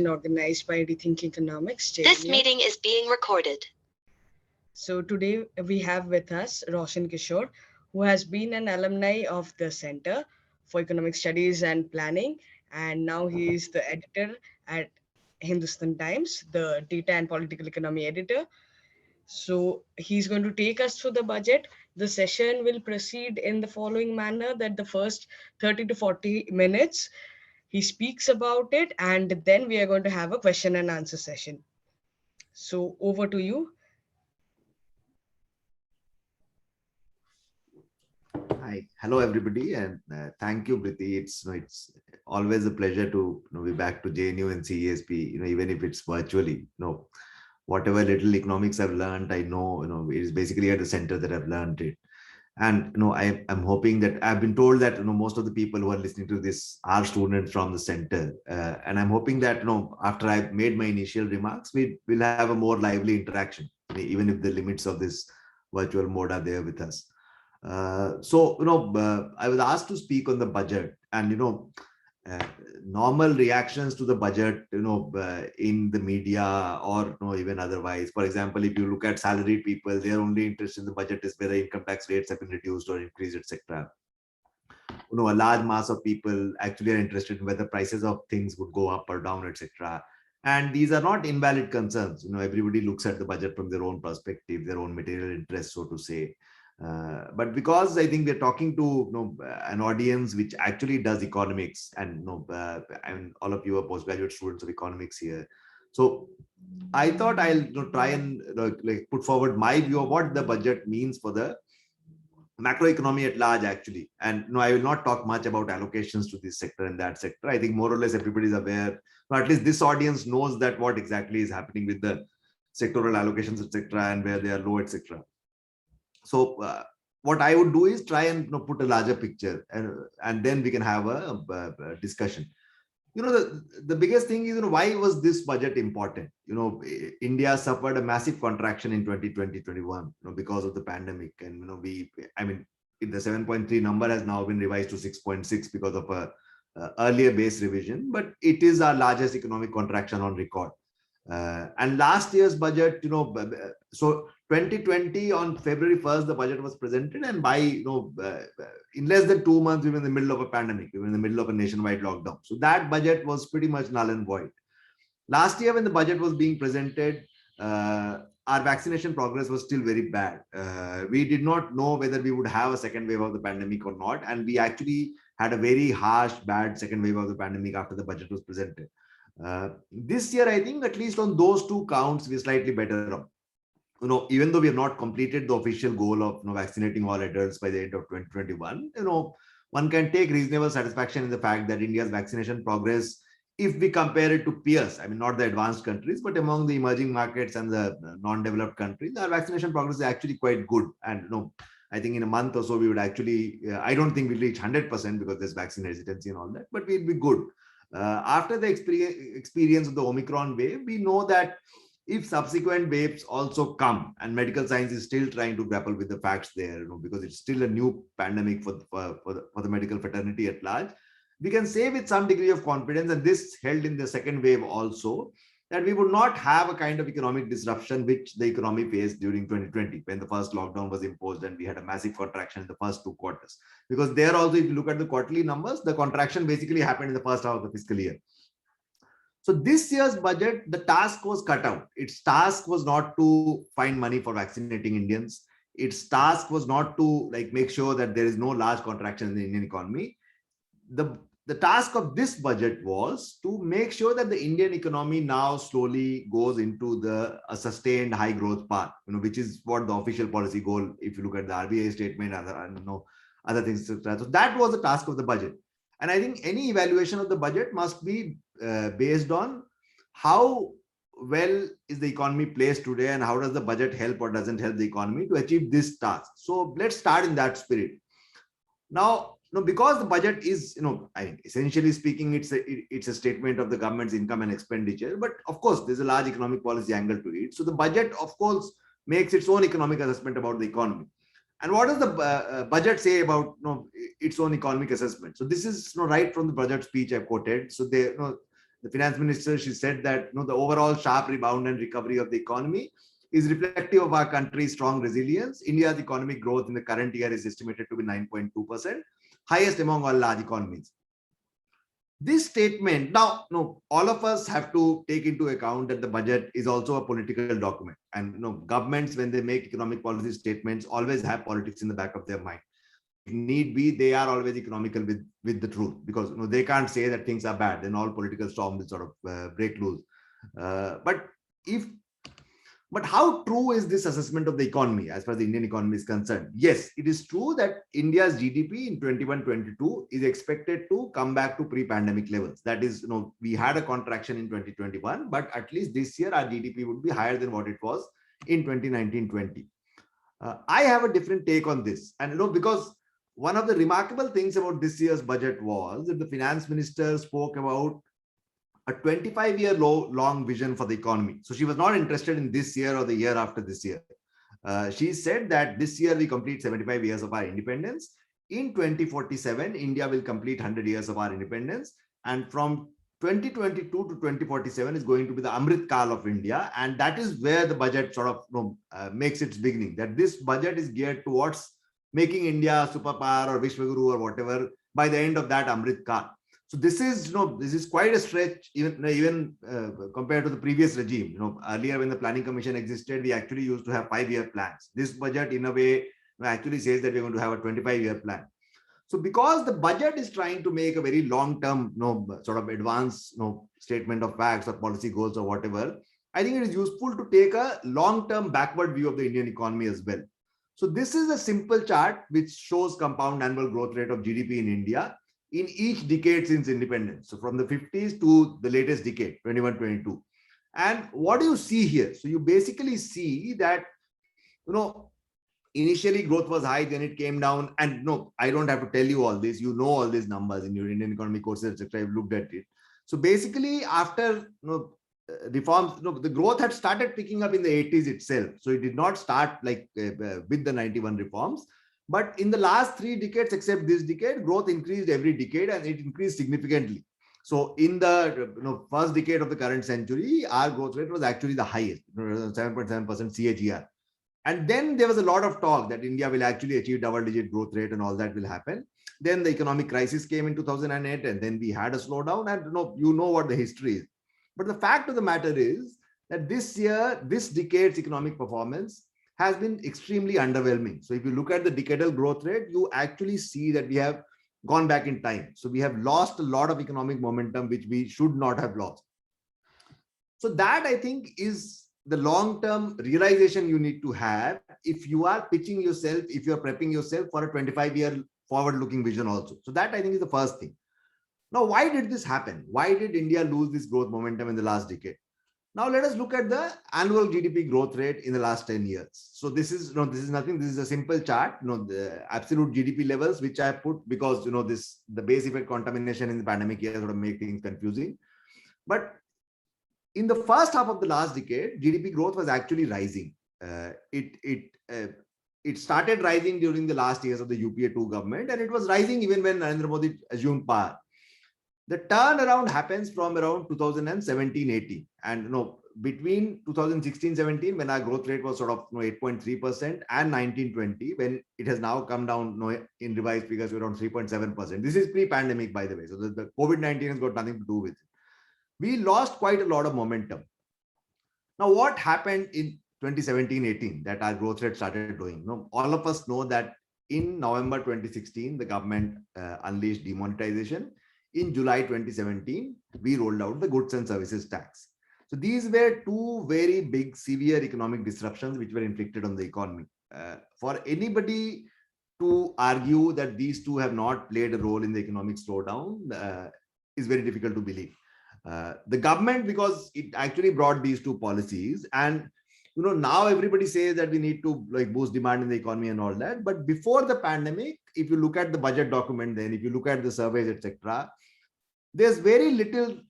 organized by Rethink Economics. This meeting is being recorded. So today we have with us Roshan Kishore, who has been an alumni of the Center for Economic Studies and Planning, and now he is the editor at Hindustan Times, the data and political economy editor. So he's going to take us through the budget. The session will proceed in the following manner: that the first 30 to 40 minutes he speaks about it, and then we are going to have a question and answer session. So over to you. Hi, hello everybody, and thank you, Priti. It's always a pleasure to be back to JNU and CESP. Even if it's virtually. Whatever little economics I've learned, I know it is basically at the center that I've learned it. And I'm hoping that I've been told that most of the people who are listening to this are students from the center, and I'm hoping that after I've made my initial remarks, we will have a more lively interaction, even if the limits of this virtual mode are there with us. I was asked to speak on the budget, and uh, normal reactions to the budget, in the media or even otherwise. For example, if you look at salaried people, their only interest in the budget is whether income tax rates have been reduced or increased, etc. A large mass of people actually are interested in whether prices of things would go up or down, etc. And these are not invalid concerns. Everybody looks at the budget from their own perspective, their own material interest, so to say. But because I think we're talking to an audience which actually does economics, and and all of you are postgraduate students of economics here, so I thought I'll try and like put forward my view of what the budget means for the macroeconomy at large, actually. And I will not talk much about allocations to this sector and that sector. I think more or less everybody is aware, or at least this audience knows that what exactly is happening with the sectoral allocations, etc., and where they are low, etc. So what I would do is try and put a larger picture, and then we can have a discussion. The biggest thing is, why was this budget important? India suffered a massive contraction in 2020-21, because of the pandemic. And, the 7.3 number has now been revised to 6.6 because of a earlier base revision, but it is our largest economic contraction on record. And last year's budget, so 2020 on February 1st, the budget was presented, and by in less than 2 months, we were in the middle of a pandemic, we were in the middle of a nationwide lockdown. So that budget was pretty much null and void. Last year, when the budget was being presented, our vaccination progress was still very bad. We did not know whether we would have a second wave of the pandemic or not, and we actually had a very harsh, bad second wave of the pandemic after the budget was presented. This year, I think at least on those two counts, we're slightly better off. Even though we have not completed the official goal of vaccinating all adults by the end of 2021, one can take reasonable satisfaction in the fact that India's vaccination progress, if we compare it to peers, not the advanced countries, but among the emerging markets and the non-developed countries, our vaccination progress is actually quite good. And I think in a month or so, we would actually, I don't think we'll reach 100% because there's vaccine hesitancy and all that, but we'll be good. After the experience of the Omicron wave, we know that if subsequent waves also come, and medical science is still trying to grapple with the facts there, because it's still a new pandemic for the medical fraternity at large, we can say with some degree of confidence, and this held in the second wave also, that we would not have a kind of economic disruption which the economy faced during 2020, when the first lockdown was imposed and we had a massive contraction in the first 2 quarters. Because there also, if you look at the quarterly numbers, the contraction basically happened in the first half of the fiscal year. So this year's budget, the task was cut out. Its task was not to find money for vaccinating Indians. Its task was not to make sure that there is no large contraction in the Indian economy. The task of this budget was to make sure that the Indian economy now slowly goes into a sustained high growth path, which is what the official policy goal, if you look at the RBI statement, other things. So that was the task of the budget. And I think any evaluation of the budget must be based on how well is the economy placed today, and how does the budget help or doesn't help the economy to achieve this task. So let's start in that spirit. Now, because the budget is, essentially speaking, it's a statement of the government's income and expenditure. But of course, there's a large economic policy angle to it. So the budget, of course, makes its own economic assessment about the economy. And what does the budget say about its own economic assessment? So this is right from the budget speech I quoted. So the finance minister, she said that the overall sharp rebound and recovery of the economy is reflective of our country's strong resilience. India's economic growth in the current year is estimated to be 9.2%, highest among all large economies. This statement, now, all of us have to take into account that the budget is also a political document. And governments, when they make economic policy statements, always have politics in the back of their mind. If need be, they are always economical with the truth, because they can't say that things are bad. Then all political storm will sort of break loose. But how true is this assessment of the economy as far as the Indian economy is concerned? Yes, it is true that India's GDP in 21-22 is expected to come back to pre-pandemic levels. That is, we had a contraction in 2021, but at least this year our GDP would be higher than what it was in 2019-20. I have a different take on this, and because one of the remarkable things about this year's budget was that the finance minister spoke about a 25-year long vision for the economy. So she was not interested in this year or the year after this year. She said that this year we complete 75 years of our independence. In 2047, India will complete 100 years of our independence. And from 2022 to 2047 is going to be the Amrit Kal of India. And that is where the budget sort of makes its beginning. That this budget is geared towards making India a superpower or Vishwaguru or whatever by the end of that Amrit Kal. So this is quite a stretch, even compared to the previous regime. Earlier when the Planning Commission existed, we actually used to have 5-year plans. This budget, in a way, actually says that we're going to have a 25-year plan. So because the budget is trying to make a very long-term, sort of advanced, statement of facts or policy goals or whatever, I think it is useful to take a long-term backward view of the Indian economy as well. So this is a simple chart which shows compound annual growth rate of GDP in India in each decade since independence. So from the 50s to the latest decade, 21-22. And what do you see here? So you basically see that, initially growth was high, then it came down. And I don't have to tell you all this. You know all these numbers in your Indian economic courses, etc. I've looked at it. So basically after reforms, the growth had started picking up in the 80s itself. So it did not start like with the 91 reforms. But in the last 3 decades, except this decade, growth increased every decade, and it increased significantly. So in the first decade of the current century, our growth rate was actually the highest, 7.7% CAGR. And then there was a lot of talk that India will actually achieve double-digit growth rate and all that will happen. Then the economic crisis came in 2008, and then we had a slowdown. And you know what the history is. But the fact of the matter is that this year, this decade's economic performance has been extremely underwhelming. So if you look at the decadal growth rate, you actually see that we have gone back in time. So we have lost a lot of economic momentum, which we should not have lost. So that, I think, is the long-term realization you need to have if you are pitching yourself, if you're prepping yourself for a 25-year forward-looking vision also. So that, I think, is the first thing. Now, why did this happen? Why did India lose this growth momentum in the last decade? Now let us look at the annual GDP growth rate in the last 10 years. So this is nothing. This is a simple chart. The absolute GDP levels, which I put because the base effect contamination in the pandemic year sort of make things confusing. But in the first half of the last decade, GDP growth was actually rising. It started rising during the last years of the UPA 2 government, and it was rising even when Narendra Modi assumed power. The turnaround happens from around 2017-18, and between 2016-17, when our growth rate was sort of 8.3%, and 19-20, when it has now come down in revised figures to around 3.7%. This is pre-pandemic, by the way. So the COVID-19 has got nothing to do with it. We lost quite a lot of momentum. Now, what happened in 2017-18 that our growth rate started growing? All of us know that in November 2016, the government unleashed demonetization. In July 2017, we rolled out the goods and services tax. So these were 2 very big, severe economic disruptions which were inflicted on the economy. For anybody to argue that these 2 have not played a role in the economic slowdown is very difficult to believe. The government, because it actually brought these 2 policies, and now everybody says that we need to boost demand in the economy and all that. But before the pandemic, if you look at the budget document, then if you look at the surveys, etc., there's very little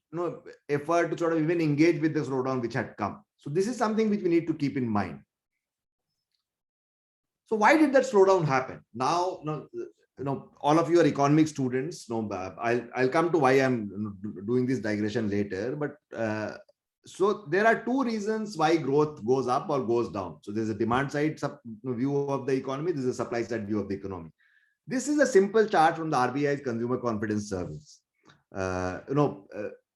effort to sort of even engage with the slowdown which had come. So this is something which we need to keep in mind. So why did that slowdown happen? Now, all of you are economic students. I'll come to why I'm doing this digression later. But so there are two reasons why growth goes up or goes down. So there's a demand side view of the economy. There's a supply side view of the economy. This is a simple chart from the RBI's Consumer Confidence Service.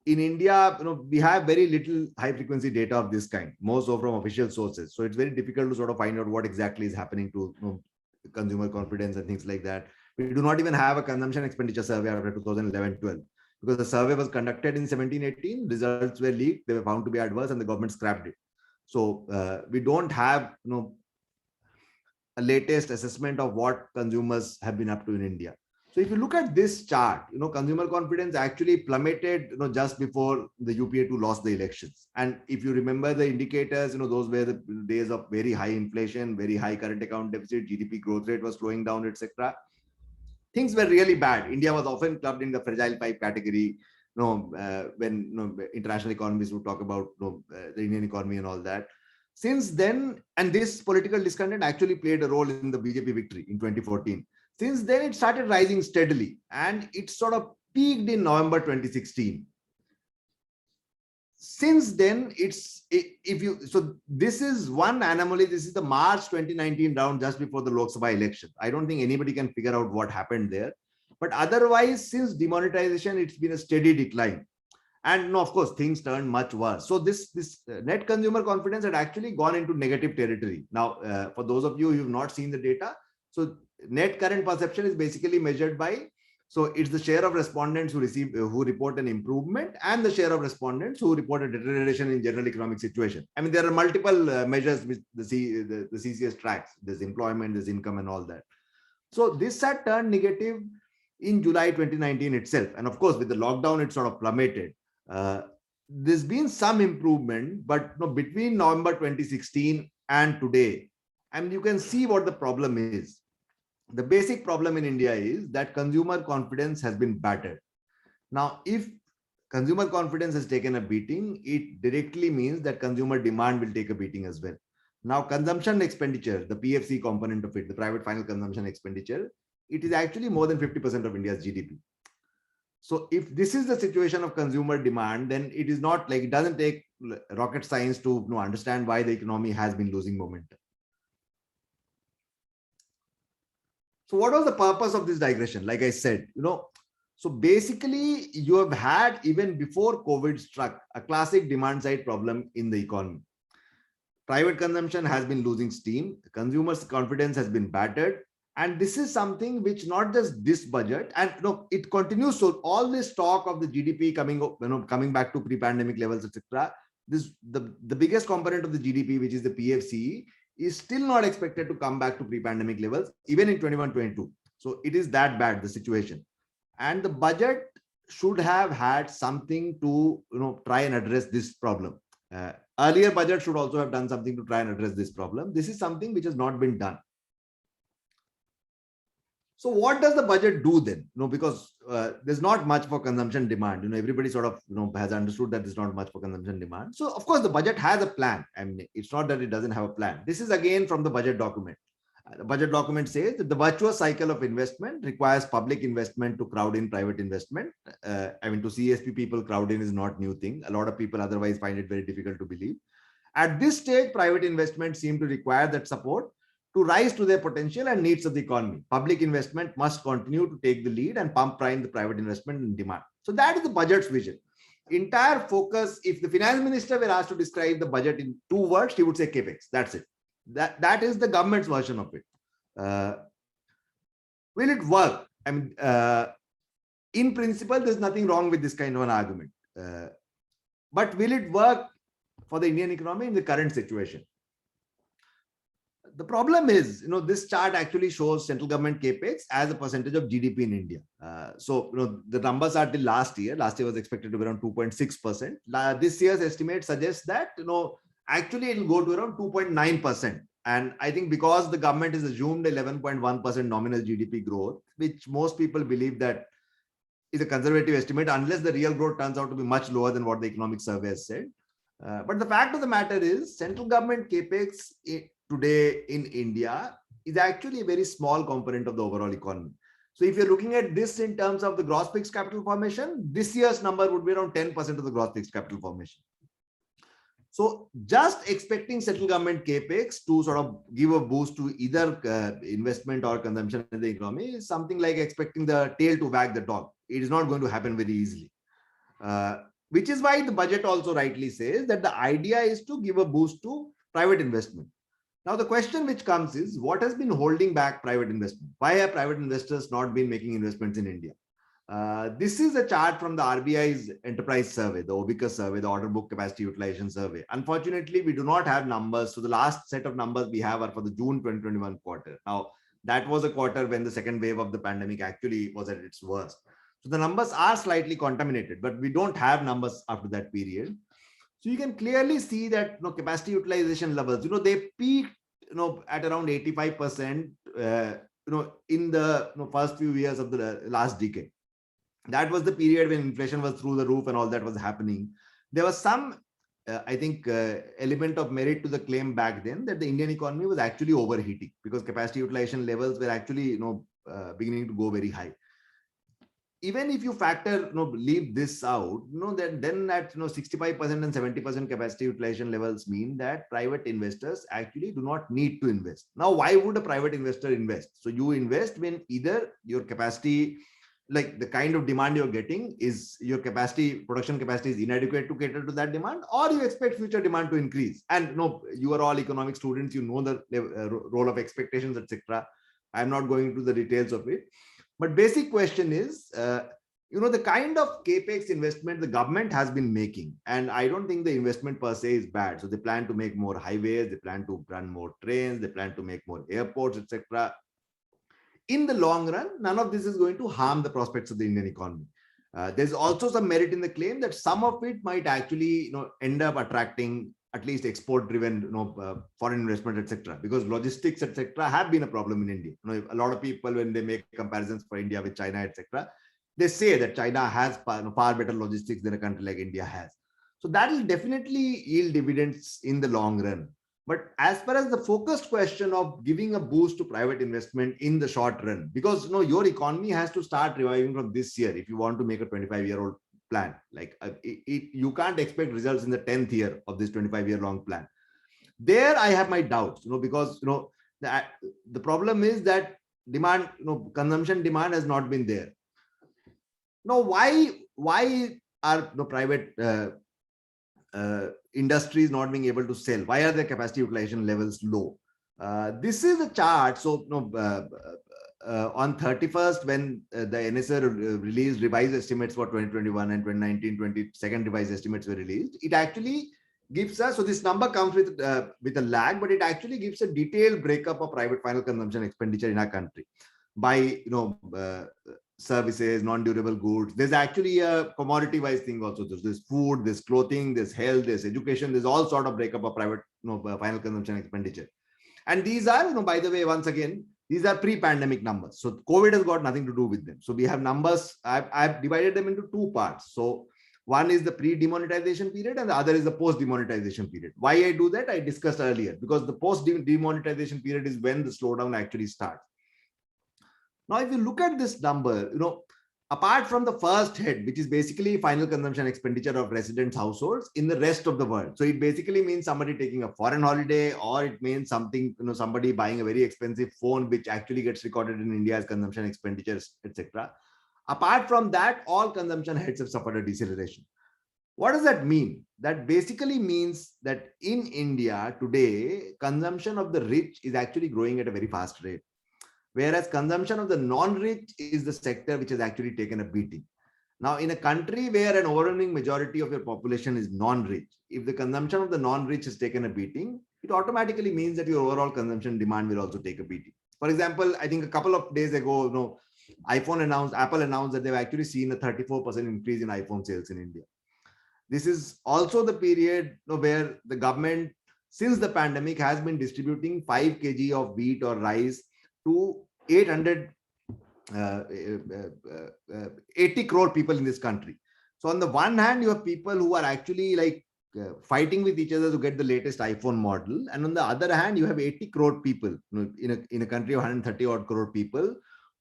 In India, we have very little high frequency data of this kind, more so from official sources. So it's very difficult to sort of find out what exactly is happening to consumer confidence and things like that. We do not even have a consumption expenditure survey after 2011-12 because the survey was conducted in 17-18. Results were leaked. They were found to be adverse, and the government scrapped it. So we don't have a latest assessment of what consumers have been up to in India. So if you look at this chart, consumer confidence actually plummeted, just before the UPA2 lost the elections. And if you remember the indicators, those were the days of very high inflation, very high current account deficit, GDP growth rate was slowing down, etc. Things were really bad. India was often clubbed in the fragile five category. When international economists would talk about the Indian economy and all that. Since then, and this political discontent actually played a role in the BJP victory in 2014. Since then, it started rising steadily, and it sort of peaked in November 2016. Since then, so this is one anomaly. This is the March 2019 round just before the Lok Sabha election. I don't think anybody can figure out what happened there. But otherwise, since demonetization, it's been a steady decline. And of course, things turned much worse. So this net consumer confidence had actually gone into negative territory. Now, for those of you who have not seen the data, so net current perception is basically measured by, so it's the share of respondents who report an improvement and the share of respondents who report a deterioration in general economic situation. I mean, there are multiple measures which the CCS tracks. There's employment, there's income and all that. So this had turned negative in July 2019 itself. And of course, with the lockdown, it sort of plummeted. There's been some improvement, but between November 2016 and today, and you can see what the problem is. The basic problem in India is that consumer confidence has been battered. Now, if consumer confidence has taken a beating, it directly means that consumer demand will take a beating as well. Now, consumption expenditure, the PFC component of it, the private final consumption expenditure, it is actually more than 50% of India's GDP. So if this is the situation of consumer demand, then it is not like, it doesn't take rocket science to understand why the economy has been losing momentum. So what was the purpose of this digression? Like I said, so basically you have had, even before COVID struck, a classic demand side problem in the economy. Private consumption has been losing steam. Consumers' confidence has been battered. And this is something which not just this budget, and it continues. So all this talk of the GDP coming back to pre-pandemic levels, etc. The biggest component of the GDP, which is the PFC, is still not expected to come back to pre-pandemic levels, even in 21-22. So it is that bad, the situation. And the budget should have had something to try and address this problem. Earlier budget should also have done something to try and address this problem. This is something which has not been done. So what does the budget do then? Because there's not much for consumption demand. Everybody sort of has understood that there's not much for consumption demand. So of course the budget has a plan. I mean, it's not that it doesn't have a plan. This is again from the budget document. The budget document says that the virtuous cycle of investment requires public investment to crowd in private investment. I mean, to CSP people, crowd in is not new thing. A lot of people otherwise find it very difficult to believe. At this stage, private investment seem to require that support to rise to their potential and needs of the economy. Public investment must continue to take the lead and pump prime the private investment and demand. So that is the budget's vision. Entire focus, if the finance minister were asked to describe the budget in 2 words, he would say capex. That's it. That is the government's version of it. Will it work? I mean, in principle, there's nothing wrong with this kind of an argument. But will it work for the Indian economy in the current situation? The problem is, this chart actually shows central government capex as a percentage of GDP in India. So, the numbers are till last year. Last year was expected to be around 2.6%. This year's estimate suggests that, actually it will go to around 2.9%. And I think because the government has assumed 11.1% nominal GDP growth, which most people believe that is a conservative estimate, unless the real growth turns out to be much lower than what the economic survey has said. But the fact of the matter is, central government capex today in India is actually a very small component of the overall economy. So if you're looking at this in terms of the gross fixed capital formation, this year's number would be around 10% of the gross fixed capital formation. So just expecting central government capex to sort of give a boost to either investment or consumption in the economy is something like expecting the tail to wag the dog. It is not going to happen very easily. Which is why the budget also rightly says that the idea is to give a boost to private investment. Now, the question which comes is, what has been holding back private investment? Why have private investors not been making investments in India? This is a chart from the RBI's enterprise survey, the OBICA survey, the order book capacity utilization survey. Unfortunately, we do not have numbers. So the last set of numbers we have are for the June 2021 quarter. Now, that was a quarter when the second wave of the pandemic actually was at its worst. So the numbers are slightly contaminated, but we don't have numbers after that period. So you can clearly see that capacity utilization levels, they peaked at around 85% in the first few years of the last decade. That was the period when inflation was through the roof and all that was happening. There was some I think element of merit to the claim back then that the Indian economy was actually overheating because capacity utilization levels were actually beginning to go very high. Even if you factor, leave this out, then at 65% and 70% capacity utilization levels mean that private investors actually do not need to invest. Now, why would a private investor invest? So you invest when either your capacity, like the kind of demand you're getting, is your production capacity is inadequate to cater to that demand, or you expect future demand to increase. And you are all economic students, you know the role of expectations, etc. I'm not going into the details of it. But basic question is, the kind of capex investment the government has been making, and I don't think the investment per se is bad. So they plan to make more highways, they plan to run more trains, they plan to make more airports, etc. In the long run, none of this is going to harm the prospects of the Indian economy. There's also some merit in the claim that some of it might actually, end up attracting at least export-driven, foreign investment, etc. Because logistics, etc., have been a problem in India. A lot of people, when they make comparisons for India with China, etc., they say that China has far better logistics than a country like India has. So that will definitely yield dividends in the long run. But as far as the focused question of giving a boost to private investment in the short run, because your economy has to start reviving from this year if you want to make a 25-year-old plan. Like you can't expect results in the 10th year of this 25-year long plan. There I have my doubts, because the problem is that demand, consumption demand has not been there. Now, why are private industries not being able to sell? Why are their capacity utilization levels low? This is a chart. So on 31st, when the NSA released revised estimates for 2021 and 2019, second revised estimates were released, it actually gives us, so this number comes with a lag, but it actually gives a detailed breakup of private final consumption expenditure in our country by services, non-durable goods. There's actually a commodity-wise thing also. There's food, there's clothing, there's health, there's education, there's all sort of breakup of private final consumption expenditure. And these are, by the way, once again, these are pre-pandemic numbers. So COVID has got nothing to do with them. So we have numbers, I've divided them into two parts. So one is the pre-demonetization period and the other is the post-demonetization period. Why I do that, I discussed earlier, because the post-demonetization period is when the slowdown actually starts. Now, if you look at this number, apart from the first head, which is basically final consumption expenditure of residents' households in the rest of the world. So it basically means somebody taking a foreign holiday, or it means something, somebody buying a very expensive phone, which actually gets recorded in India as consumption expenditures, etc. Apart from that, all consumption heads have suffered a deceleration. What does that mean? That basically means that in India today, consumption of the rich is actually growing at a very fast rate, whereas consumption of the non-rich is the sector which has actually taken a beating. Now, in a country where an overwhelming majority of your population is non-rich, if the consumption of the non-rich has taken a beating, it automatically means that your overall consumption demand will also take a beating. For example, I think a couple of days ago, Apple announced that they've actually seen a 34% increase in iPhone sales in India. This is also the period where the government, since the pandemic, has been distributing 5 kg of wheat or rice to 80 crore people in this country. So on the one hand, you have people who are actually fighting with each other to get the latest iPhone model, and on the other hand, you have 80 crore people in a country of 130 odd crore people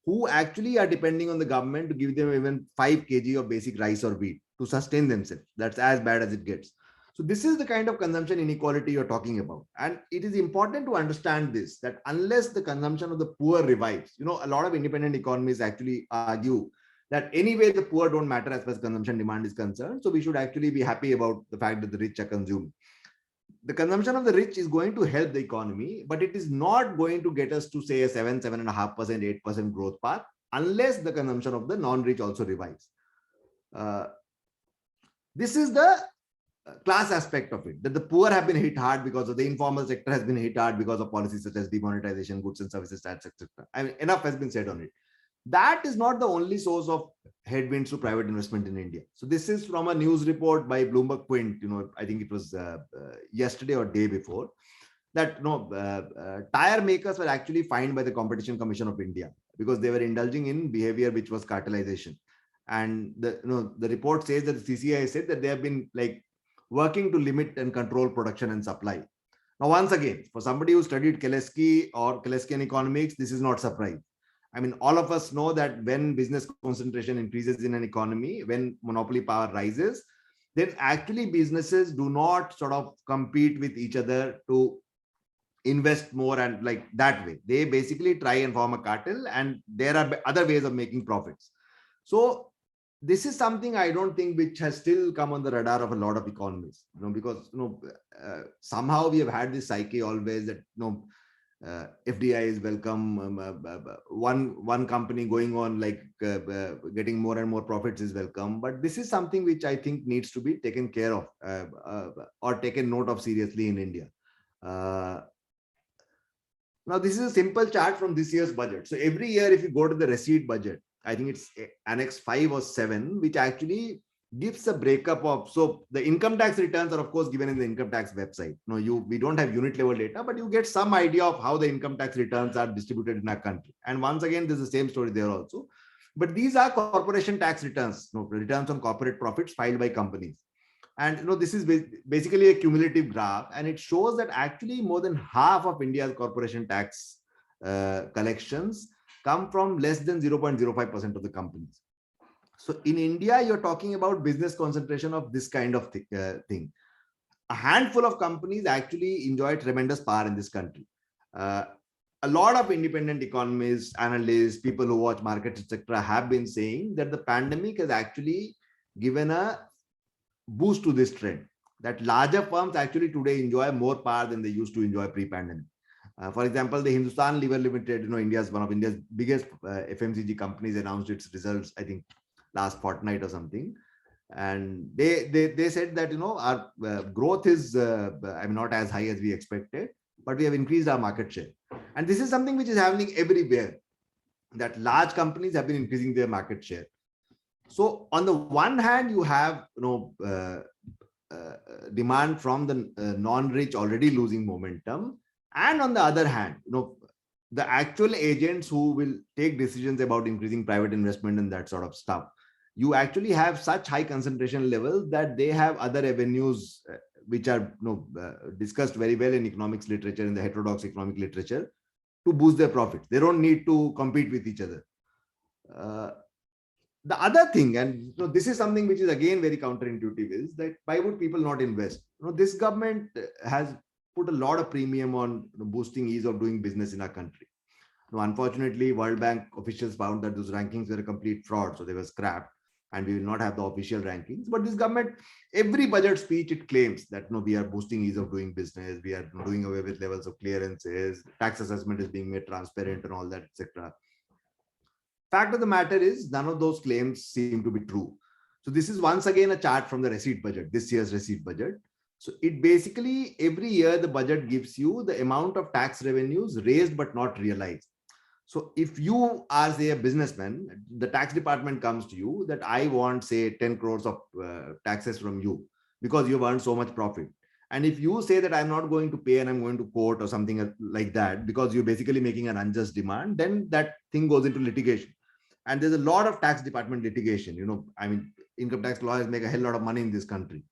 who actually are depending on the government to give them even 5 kg of basic rice or wheat to sustain themselves. That's as bad as it gets. So this is the kind of consumption inequality you're talking about. And it is important to understand this, that unless the consumption of the poor revives, a lot of independent economists actually argue that anyway the poor don't matter as far as consumption demand is concerned. So we should actually be happy about the fact that the rich are consuming. The consumption of the rich is going to help the economy, but it is not going to get us to say a 7.5%, 8% growth path unless the consumption of the non-rich also revives. This is the class aspect of it, that the poor have been hit hard because of the informal sector has been hit hard because of policies such as demonetization, goods and services tax, etc. I mean, enough has been said on it. That is not the only source of headwinds to private investment in India. So this is from a news report by Bloomberg Quint. I think it was yesterday or day before, that tire makers were actually fined by the Competition Commission of India because they were indulging in behavior which was cartelization. And the report says that the CCI said that they have been working to limit and control production and supply. Now, once again, for somebody who studied Kelesky or Keleskian economics, this is not surprise. I mean, all of us know that when business concentration increases in an economy, when monopoly power rises, then actually businesses do not sort of compete with each other to invest more and that way. They basically try and form a cartel, and there are other ways of making profits. So this is something I don't think which has still come on the radar of a lot of economists, because somehow we have had this psyche always that FDI is welcome. One company going on getting more and more profits is welcome. But this is something which I think needs to be taken care of or taken note of seriously in India. Now, this is a simple chart from this year's budget. So every year, if you go to the receipt budget, I think it's Annex 5 or 7, which actually gives a breakup of, so the income tax returns are of course given in the income tax website. We don't have unit level data, but you get some idea of how the income tax returns are distributed in our country. And once again, there's the same story there also. But these are corporation tax returns, returns on corporate profits filed by companies. And this is basically a cumulative graph, and it shows that actually more than half of India's corporation tax collections come from less than 0.05% of the companies. So in India, you're talking about business concentration of this kind of thing. A handful of companies actually enjoy tremendous power in this country. A lot of independent economists, analysts, people who watch markets, etc., have been saying that the pandemic has actually given a boost to this trend, that larger firms actually today enjoy more power than they used to enjoy pre-pandemic. For example, the Hindustan Liver Limited, India's one of India's biggest FMCG companies, announced its results, I think, last fortnight or something. And they said that, our growth is not as high as we expected, but we have increased our market share. And this is something which is happening everywhere, that large companies have been increasing their market share. So on the one hand, you have demand from the non-rich already losing momentum, and on the other hand, the actual agents who will take decisions about increasing private investment and that sort of stuff, you actually have such high concentration levels that they have other avenues which are discussed very well in economics literature, in the heterodox economic literature, to boost their profits. They don't need to compete with each other. The other thing, and this is something which is again very counterintuitive, is that why would people not invest? This government has put a lot of premium on boosting ease of doing business in our country. Unfortunately, World Bank officials found that those rankings were a complete fraud, so they were scrapped, and we will not have the official rankings. But this government, every budget speech, it claims that we are boosting ease of doing business, we are doing away with levels of clearances, tax assessment is being made transparent and all that, etc. Fact of the matter is, none of those claims seem to be true. So this is once again a chart from the receipt budget, this year's receipt budget. So it basically, every year the budget gives you the amount of tax revenues raised but not realized. So if you are, say, a businessman, the tax department comes to you that I want, say, 10 crores of taxes from you because you've earned so much profit. And if you say that I'm not going to pay and I'm going to court or something like that, because you're basically making an unjust demand, then that thing goes into litigation. And there's a lot of tax department litigation. Income tax lawyers make a hell lot of money in this country.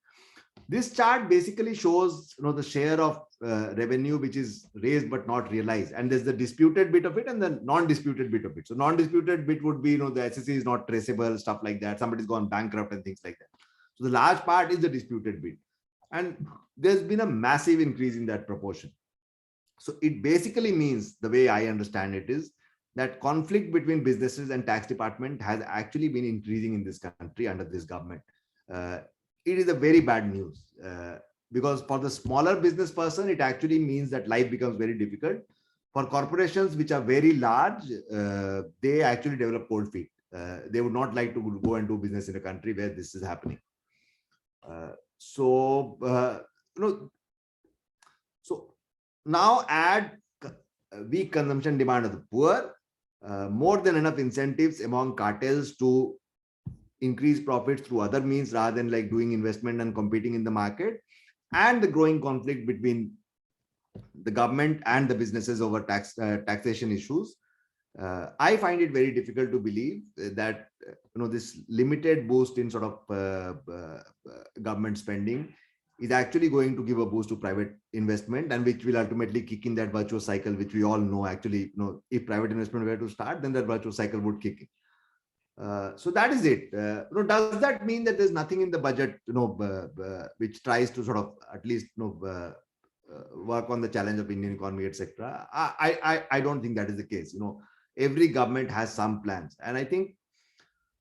This chart basically shows the share of revenue which is raised but not realized, and there's the disputed bit of it and the non-disputed bit of it. So non-disputed bit would be the SSC is not traceable, stuff like that. Somebody's gone bankrupt and things like that. So the large part is the disputed bit, and there's been a massive increase in that proportion. So it basically means, the way I understand it, is that conflict between businesses and tax department has actually been increasing in this country under this government. Uh, it is a very bad news, because for the smaller business person, it actually means that life becomes very difficult. For corporations which are very large, they actually develop cold feet. They would not like to go and do business in a country where this is happening. So, so now add weak consumption demand of the poor, more than enough incentives among cartels to increase profits through other means rather than like doing investment and competing in the market, and the growing conflict between the government and the businesses over taxation issues. I find it very difficult to believe that this limited boost in sort of government spending is actually going to give a boost to private investment, and which will ultimately kick in that virtuous cycle, which we all know actually, if private investment were to start, then that virtuous cycle would kick in. So that is it. Does that mean that there's nothing in the budget, which tries to sort of at least work on the challenge of Indian economy, etc.? I don't think that is the case. Every government has some plans, and I think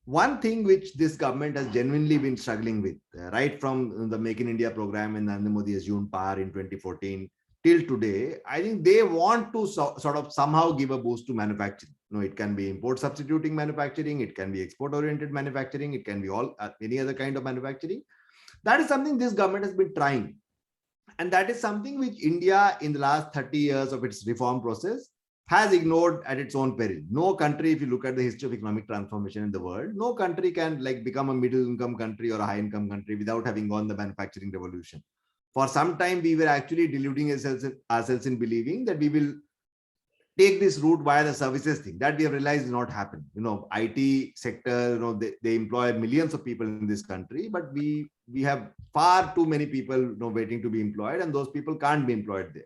one thing which this government has genuinely been struggling with, right from the Make in India program and Narendra Modi assumed power in 2014 till today, I think they want to sort of somehow give a boost to manufacturing. It can be import substituting manufacturing, it can be export oriented manufacturing, it can be all any other kind of manufacturing. That is something this government has been trying, and that is something which India in the last 30 years of its reform process has ignored at its own peril. No country, if you look at the history of economic transformation in the world, no country can like become a middle income country or a high income country without having gone the manufacturing revolution. For some time, we were actually deluding ourselves in believing that we will take this route via the services thing. That we have realized is not happen. IT sector, they employ millions of people in this country, but we have far too many people waiting to be employed, and those people can't be employed there.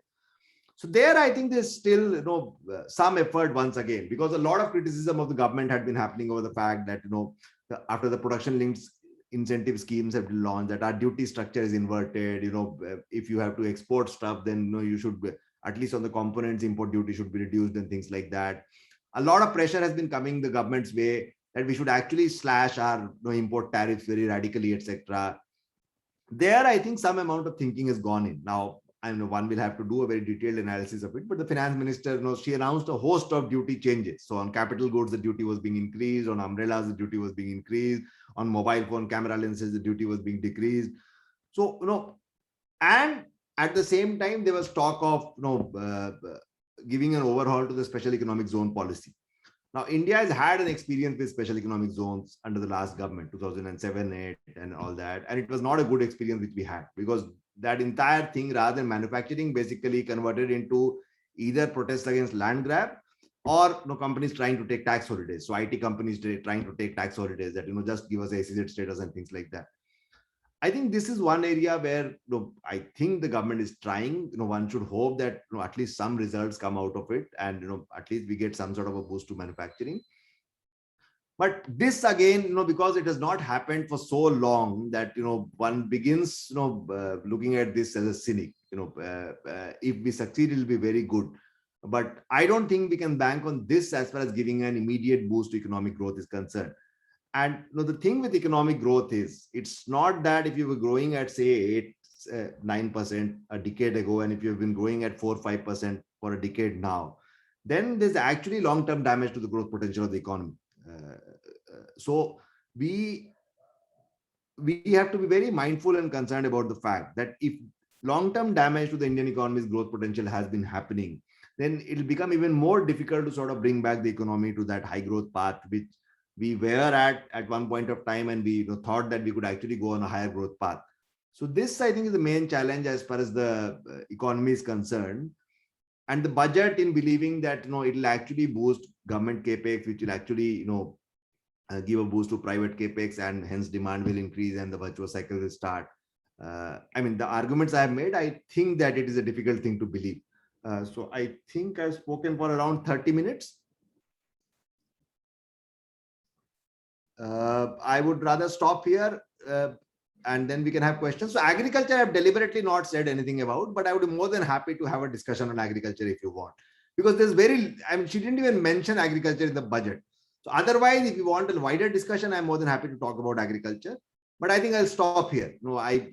So there, I think there's still some effort once again, because a lot of criticism of the government had been happening over the fact that after the production linked incentive schemes have been launched, that our duty structure is inverted. If you have to export stuff, then you should at least on the components, import duty should be reduced and things like that. A lot of pressure has been coming the government's way that we should actually slash our import tariffs very radically, etc. There, I think some amount of thinking has gone in. Now, I know one will have to do a very detailed analysis of it, but the finance minister, she announced a host of duty changes. So on capital goods, the duty was being increased. On umbrellas, the duty was being increased. On mobile phone camera lenses, the duty was being decreased. So, and at the same time, there was talk of, giving an overhaul to the special economic zone policy. Now, India has had an experience with special economic zones under the last government, 2007, 8, and all that. And it was not a good experience which we had, because that entire thing, rather than manufacturing, basically converted into either protests against land grab or companies trying to take tax holidays. So IT companies trying to take tax holidays that, just give us SEZ status and things like that. I think this is one area where I think the government is trying. One should hope that at least some results come out of it, and at least we get some sort of a boost to manufacturing. But this again, because it has not happened for so long, that one begins looking at this as a cynic. If we succeed, it will be very good. But I don't think we can bank on this as far as giving an immediate boost to economic growth is concerned. And the thing with economic growth is, it's not that if you were growing at say 8-9% a decade ago, and if you've been growing at 4-5% for a decade now, then there's actually long-term damage to the growth potential of the economy. So we have to be very mindful and concerned about the fact that if long-term damage to the Indian economy's growth potential has been happening, then it'll become even more difficult to sort of bring back the economy to that high growth path, which we were at one point of time, and we thought that we could actually go on a higher growth path. So this, I think, is the main challenge as far as the economy is concerned. And the budget, in believing that it'll actually boost government capex, which will actually give a boost to private capex, and hence demand will increase and the virtuous cycle will start. I mean, the arguments I have made, I think that it is a difficult thing to believe. So I think I've spoken for around 30 minutes. I would rather stop here and then we can have questions. So agriculture, I've deliberately not said anything about, but I would be more than happy to have a discussion on agriculture if you want. Because there's I mean, she didn't even mention agriculture in the budget. So otherwise, if you want a wider discussion, I'm more than happy to talk about agriculture. But I think I'll stop here. I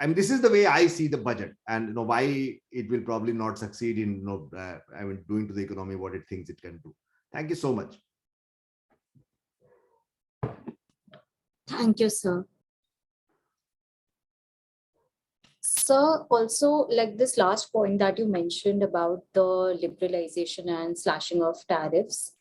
mean, this is the way I see the budget, and why it will probably not succeed in I mean, doing to the economy what it thinks it can do. Thank you so much. Thank you, sir. Sir, also like this last point that you mentioned about the liberalization and slashing of tariffs.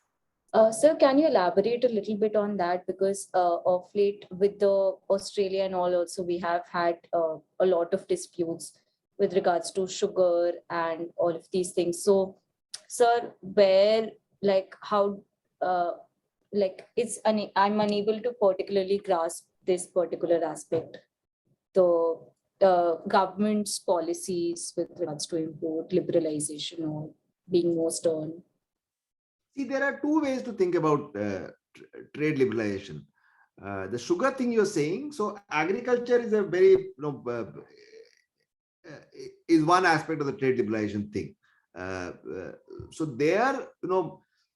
Sir, can you elaborate a little bit on that? Because of late with the Australia and all also, we have had a lot of disputes with regards to sugar and all of these things. So, sir, where, like, how, like, I'm unable to particularly grasp this particular aspect. The government's policies with regards to import liberalization or being more stern. See, there are two ways to think about trade liberalization. The sugar thing you're saying, so agriculture is a very, is one aspect of the trade liberalization thing. So there,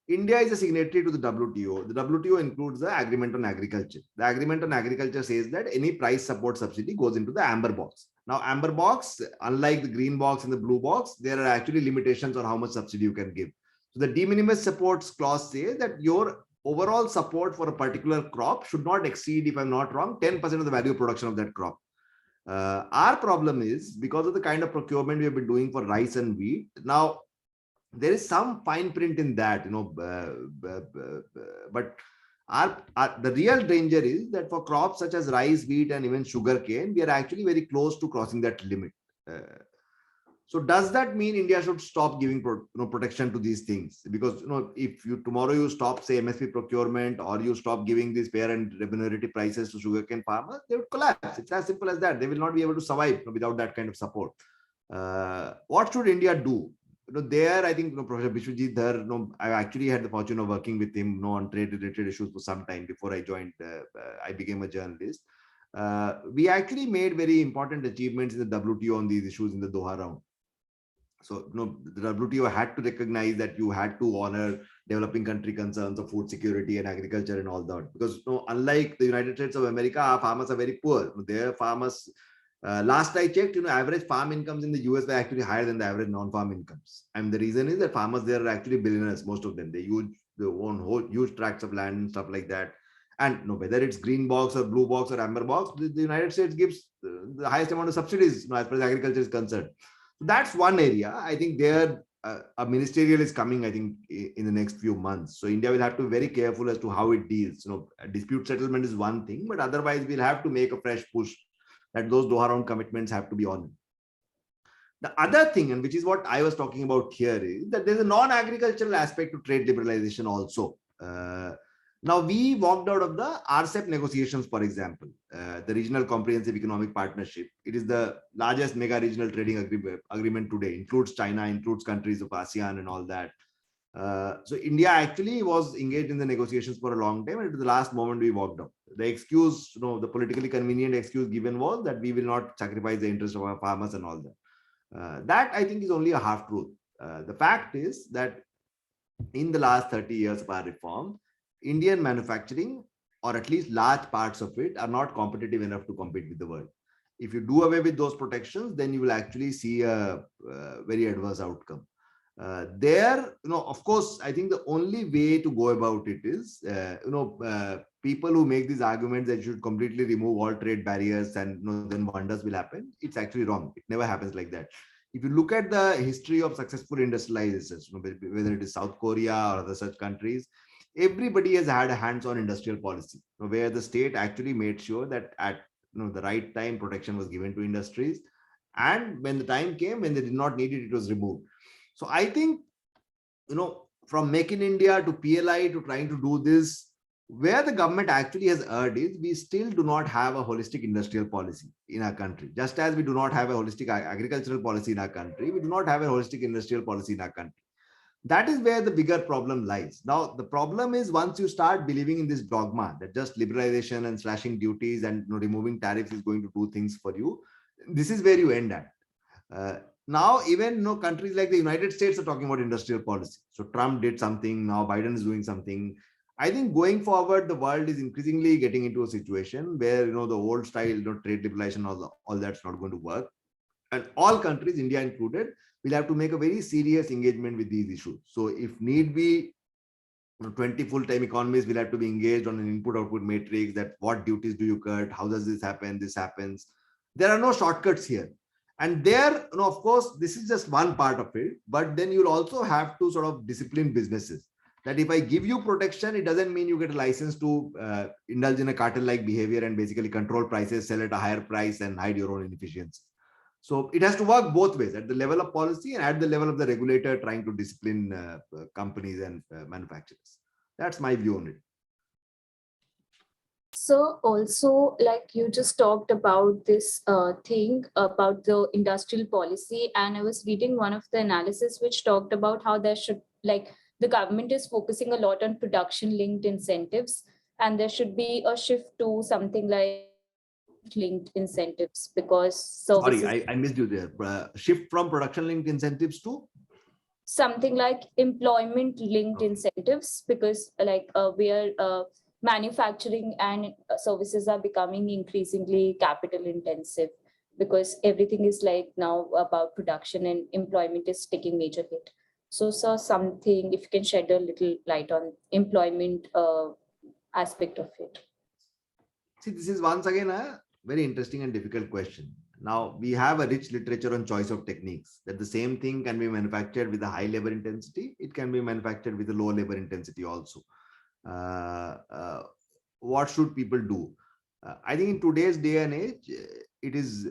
India is a signatory to the WTO. The WTO includes the agreement on agriculture. The agreement on agriculture says that any price support subsidy goes into the amber box. Now, amber box, unlike the green box and the blue box, there are actually limitations on how much subsidy you can give. So the de minimis supports clause says that your overall support for a particular crop should not exceed, if I'm not wrong, 10% of the value of production of that crop. Our problem is because of the kind of procurement we have been doing for rice and wheat. Now, there is some fine print in that, but the real danger is that for crops such as rice, wheat, and even sugar cane, we are actually very close to crossing that limit. So does that mean India should stop giving protection to these things? Because if tomorrow you stop, say, MSP procurement, or you stop giving these fair and remunerative prices to sugarcane farmers, they would collapse. It's as simple as that. They will not be able to survive without that kind of support. What should India do? There, I think Professor Bishwajit Dhar, I actually had the fortune of working with him on trade-related issues for some time before I joined. I became a journalist. We actually made very important achievements in the WTO on these issues in the Doha round. So, the WTO had to recognize that you had to honor developing country concerns of food security and agriculture and all that. Because, unlike the United States of America, our farmers are very poor. Their farmers, last I checked, average farm incomes in the US were actually higher than the average non-farm incomes. And the reason is that farmers there are actually billionaires, most of them. They own whole huge tracts of land and stuff like that. And whether it's green box or blue box or amber box, the United States gives the highest amount of subsidies as far as agriculture is concerned. That's one area. I think there a ministerial is coming, I think, in the next few months. So India will have to be very careful as to how it deals. Dispute settlement is one thing, but otherwise we'll have to make a fresh push that those Doha round commitments have to be honored. The other thing, and which is what I was talking about here, is that there's a non-agricultural aspect to trade liberalization also. Now, we walked out of the RCEP negotiations, for example, the Regional Comprehensive Economic Partnership. It is the largest mega regional trading agreement today, includes China, includes countries of ASEAN and all that. So India actually was engaged in the negotiations for a long time, and at the last moment we walked out. The excuse, the politically convenient excuse given was that we will not sacrifice the interest of our farmers and all that. That, I think, is only a half truth. The fact is that in the last 30 years of our reform, Indian manufacturing, or at least large parts of it, are not competitive enough to compete with the world. If you do away with those protections, then you will actually see a very adverse outcome. Of course, I think the only way to go about it is, people who make these arguments that you should completely remove all trade barriers and then wonders will happen. It's actually wrong. It never happens like that. If you look at the history of successful industrializations, whether it is South Korea or other such countries, everybody has had a hands-on industrial policy where the state actually made sure that at the right time protection was given to industries, and when the time came when they did not need it, it was removed. So I think from Make in India to PLI to trying to do this, Where the government actually has erred is we still do not have a holistic industrial policy in our country. Just as we do not have a holistic agricultural policy in our country, we do not have a holistic industrial policy in our country. That is where the bigger problem lies. Now, the problem is once you start believing in this dogma that just liberalization and slashing duties and removing tariffs is going to do things for you, this is where you end at. Uh, Now, even countries like the United States are talking about industrial policy. So Trump did something. Now Biden is doing something. I think going forward, the world is increasingly getting into a situation where the old style, trade liberalization, all that's not going to work. And all countries, India included, will have to make a very serious engagement with these issues. So if need be, 20 full-time economists will have to be engaged on an input-output matrix, that what duties do you cut, how does this happen, this happens. There are no shortcuts here. And there, of course, this is just one part of it, but then you'll also have to sort of discipline businesses. That if I give you protection, it doesn't mean you get a license to indulge in a cartel-like behavior and basically control prices, sell at a higher price and hide your own inefficiency. So it has to work both ways, at the level of policy and at the level of the regulator trying to discipline companies and manufacturers. That's my view on it. So also, like you just talked about this thing about the industrial policy, and I was reading one of the analysis which talked about how there should, like, the government is focusing a lot on production linked incentives, and there should be a shift to something like linked incentives, because services. Sorry, I missed you there. Shift from production linked incentives to something like employment linked incentives, because like where manufacturing and services are becoming increasingly capital intensive, because everything is like now about production and employment is taking major hit. So something, if you can shed a little light on employment aspect of it. See, this is once again a very interesting and difficult question. Now, we have a rich literature on choice of techniques, that the same thing can be manufactured with a high labor intensity. It can be manufactured with a low labor intensity also. What should people do? I think in today's day and age, it is,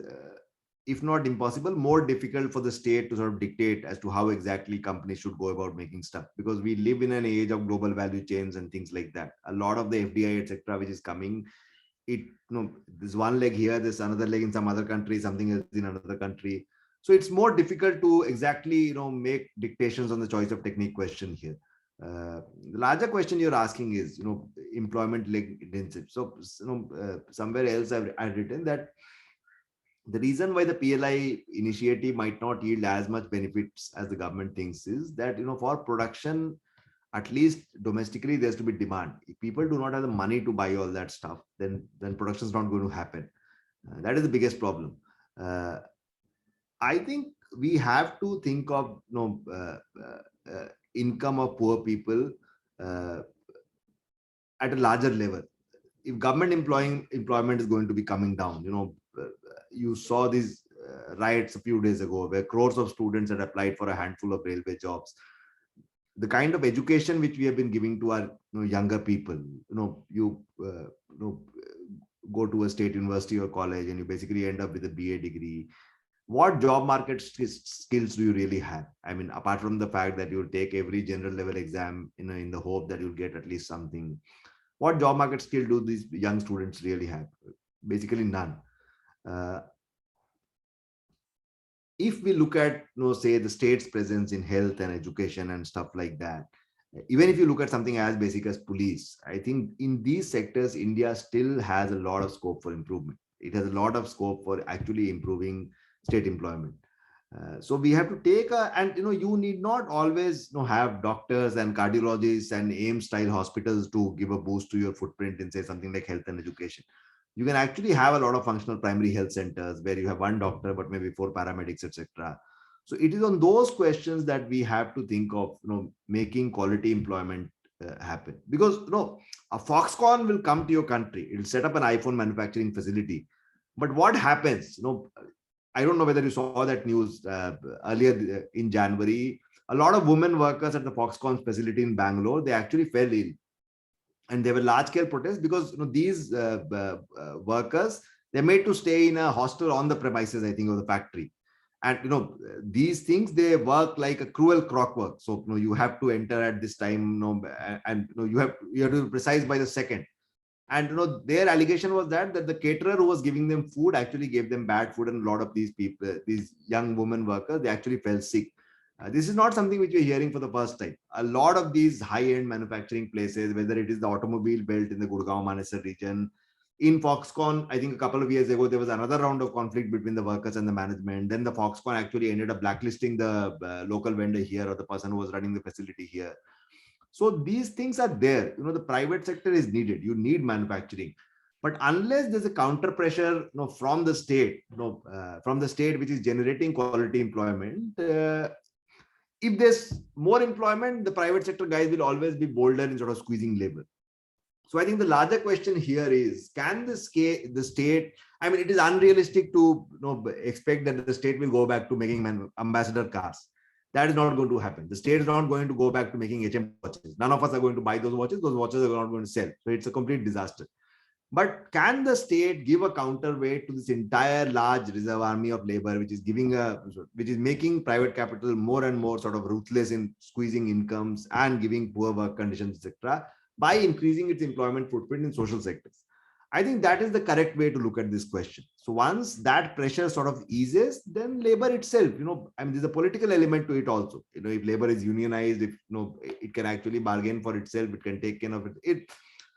if not impossible, more difficult for the state to sort of dictate as to how exactly companies should go about making stuff, because we live in an age of global value chains and things like that. A lot of the FDI, etc., which is coming, there's one leg here, there's another leg in some other country, something else in another country. So it's more difficult to exactly make dictations on the choice of technique question here. The larger question you're asking is employment linked incentives. So somewhere else I've written that the reason why the PLI initiative might not yield as much benefits as the government thinks is that for production, at least domestically, there's to be demand. If people do not have the money to buy all that stuff, then production is not going to happen. That is the biggest problem. I think we have to think of income of poor people at a larger level. If government employment is going to be coming down, you saw these riots a few days ago where crores of students had applied for a handful of railway jobs. The kind of education which we have been giving to our younger people, you go to a state university or college and you basically end up with a BA degree. What job market skills do you really have? I mean, apart from the fact that you'll take every general level exam in the hope that you'll get at least something, what job market skill do these young students really have? Basically none. If we look at say the state's presence in health and education and stuff like that, even if you look at something as basic as police, I think in these sectors India still has a lot of scope for improvement. It has a lot of scope for actually improving state employment. So we have to take and you need not always have doctors and cardiologists and AIM style hospitals to give a boost to your footprint in say something like health and education. You can actually have a lot of functional primary health centers where you have one doctor but maybe 4 paramedics, etc. So it is on those questions that we have to think of making quality employment happen, because a Foxconn will come to your country, it will set up an iPhone manufacturing facility, but what happens, I don't know whether you saw that news earlier in January. A lot of women workers at the Foxconn facility in Bangalore, they actually fell ill. And there were large-scale protests because these workers, they're made to stay in a hostel on the premises, I think, of the factory. And these things, they work like a cruel clockwork. So you have to enter at this time, and you have to be precise by the second. And their allegation was that the caterer who was giving them food actually gave them bad food, and a lot of these people, these young women workers, they actually fell sick. This is not something which we're hearing for the first time. A lot of these high-end manufacturing places, whether it is the automobile belt in the Gurgaon Manesar region, in Foxconn, I think a couple of years ago, there was another round of conflict between the workers and the management. Then the Foxconn actually ended up blacklisting the local vendor here, or the person who was running the facility here. So these things are there. The private sector is needed. You need manufacturing. But unless there's a counter pressure from the state, which is generating quality employment, if there's more employment, the private sector guys will always be bolder in sort of squeezing labor. So I think the larger question here is, can the state, I mean, it is unrealistic to expect that the state will go back to making ambassador cars. That is not going to happen. The state is not going to go back to making HM watches. None of us are going to buy those watches. Those watches are not going to sell. So it's a complete disaster. But can the state give a counterweight to this entire large reserve army of labor, which is making private capital more and more sort of ruthless in squeezing incomes and giving poor work conditions, etc., by increasing its employment footprint in social sectors? I think that is the correct way to look at this question. So once that pressure sort of eases, then labor itself, I mean, there's a political element to it also. If labor is unionized, if it can actually bargain for itself, it can take care of it.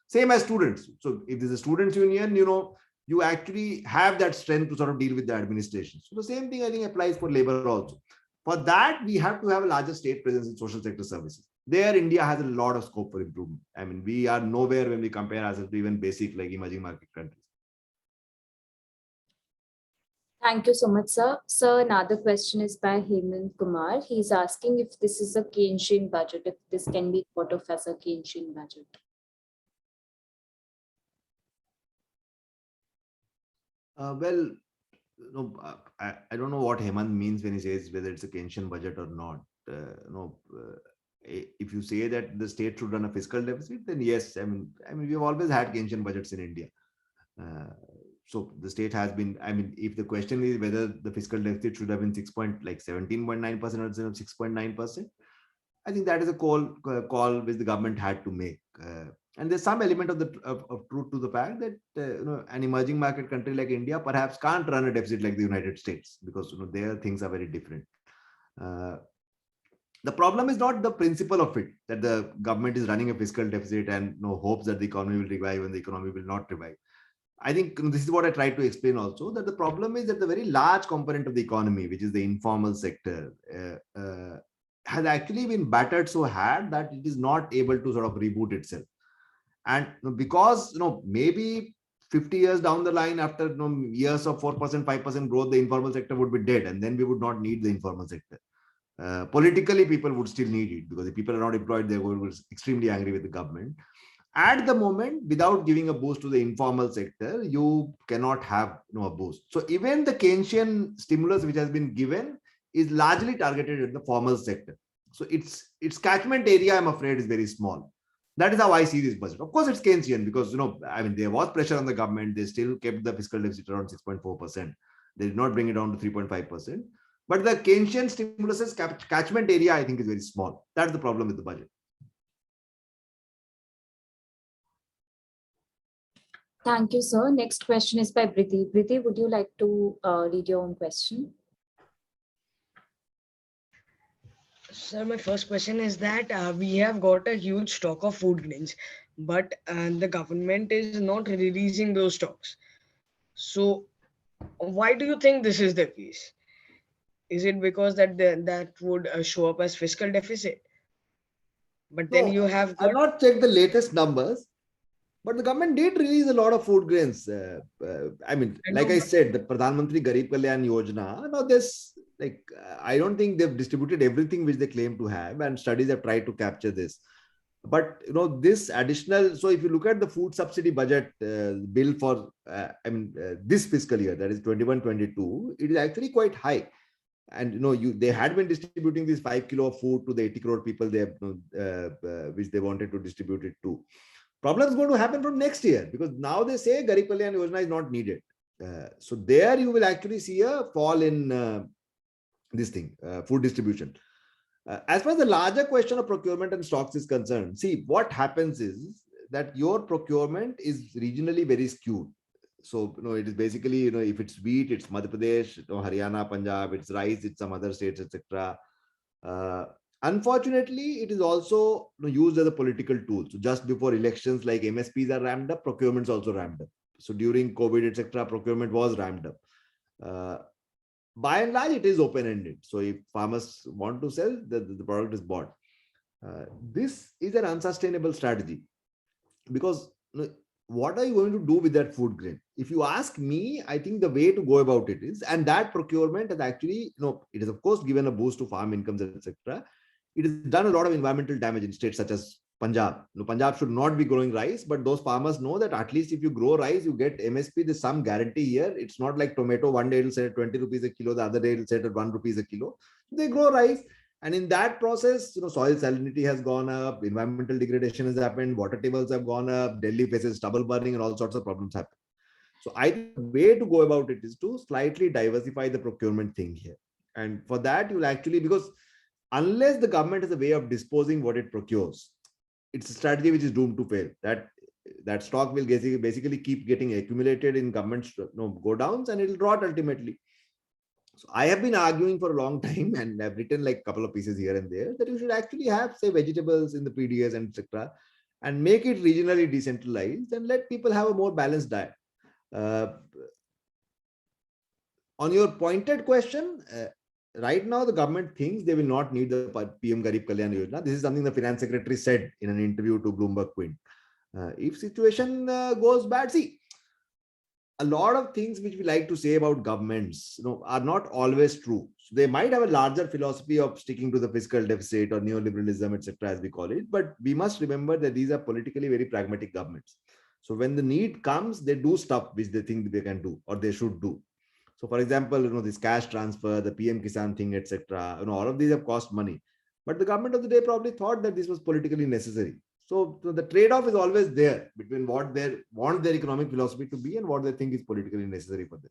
Same as students. So if there's a students union, you actually have that strength to sort of deal with the administration. So the same thing I think applies for labor also. For that, we have to have a larger state presence in social sector services. There, India has a lot of scope for improvement. I mean, we are nowhere when we compare ourselves to even basic like emerging market countries. Thank you so much, sir. Sir, another question is by Hemant Kumar. He's asking if this is a Keynesian budget, if this can be thought of as a Keynesian budget. Well, I don't know what Hemant means when he says whether it's a Keynesian budget or not. If you say that the state should run a fiscal deficit, then yes, I mean, we've always had Keynesian budgets in India. So the state has been, I mean, if the question is whether the fiscal deficit should have been 17.9% instead of 6.9%, I think that is a call which the government had to make. And there's some element of truth to the fact that an emerging market country like India perhaps can't run a deficit like the United States, because their things are very different. The problem is not the principle of it, that the government is running a fiscal deficit and hopes that the economy will revive, and the economy will not revive. I think this is what I tried to explain also, that the problem is that the very large component of the economy, which is the informal sector, has actually been battered so hard that it is not able to sort of reboot itself. And because maybe 50 years down the line, after years of 4%, 5% growth, the informal sector would be dead, and then we would not need the informal sector. Politically, people would still need it, because if people are not employed, they will be extremely angry with the government. At the moment, without giving a boost to the informal sector, you cannot have a boost. So even the Keynesian stimulus which has been given is largely targeted at the formal sector. So its catchment area, I'm afraid, is very small. That is how I see this budget. Of course, it's Keynesian because, I mean, there was pressure on the government. They still kept the fiscal deficit around 6.4%. They did not bring it down to 3.5%. But the Keynesian stimulus's catchment area, I think, is very small. That's the problem with the budget. Thank you, sir. Next question is by Priti. Priti, would you like to read your own question? Sir, my first question is that we have got a huge stock of food grains, but the government is not releasing those stocks. So why do you think this is the case? Is it because that would show up as fiscal deficit? But then you have got... I've not checked the latest numbers, but the government did release a lot of food grains. I mean, like I said, the Pradhan Mantri Garib Kalyan Yojana, now this, I don't think they've distributed everything which they claim to have, and studies have tried to capture this. But, this additional, so if you look at the food subsidy budget bill for, this fiscal year, that is 21-22, it is actually quite high. And they had been distributing this 5 kilo of food to the 80 crore people they have, which they wanted to distribute it to. Problem is going to happen from next year, because now they say Garib Kalyan Yojana is not needed. So there you will actually see a fall in this thing, food distribution. As far as the larger question of procurement and stocks is concerned, see, what happens is that your procurement is regionally very skewed. So, it is basically, if it's wheat, it's Madhya Pradesh, Haryana, Punjab, it's rice, it's some other states, etc. Uh, Unfortunately, it is also used as a political tool. So just before elections, like MSPs are ramped up, procurement is also ramped up. So during COVID, etc., procurement was ramped up. Uh, by and large, it is open-ended. So if farmers want to sell, the product is bought. This is an unsustainable strategy because what are you going to do with that food grain? If you ask me, I think the way to go about it is, and that procurement has actually, it has of course given a boost to farm incomes, etc. It has done a lot of environmental damage in states such as Punjab. Punjab should not be growing rice, but those farmers know that at least if you grow rice, you get MSP. There's some guarantee here. It's not like tomato. One day it'll sell at 20 rupees a kilo, the other day it'll sell at 1 rupees a kilo. They grow rice. And in that process, soil salinity has gone up, environmental degradation has happened, water tables have gone up, Delhi faces stubble burning, and all sorts of problems happen. So I think the way to go about it is to slightly diversify the procurement thing here. And for that, you'll actually, because unless the government has a way of disposing what it procures, it's a strategy which is doomed to fail. That stock will basically keep getting accumulated in government go downs, and it'll rot ultimately. So I have been arguing for a long time, and I've written like a couple of pieces here and there, that you should actually have, say, vegetables in the PDS and etc., and make it regionally decentralized and let people have a more balanced diet. On your pointed question, right now the government thinks they will not need the PM Garib Kalyan Yojana. This is something the finance secretary said in an interview to Bloomberg Quint. If situation goes bad, see, a lot of things which we like to say about governments, are not always true. So they might have a larger philosophy of sticking to the fiscal deficit or neoliberalism, etc., as we call it. But we must remember that these are politically very pragmatic governments. So when the need comes, they do stuff which they think they can do or they should do. So, for example, this cash transfer, the PM Kisan thing, etc., all of these have cost money. But the government of the day probably thought that this was politically necessary. So the trade-off is always there between what they want their economic philosophy to be and what they think is politically necessary for them.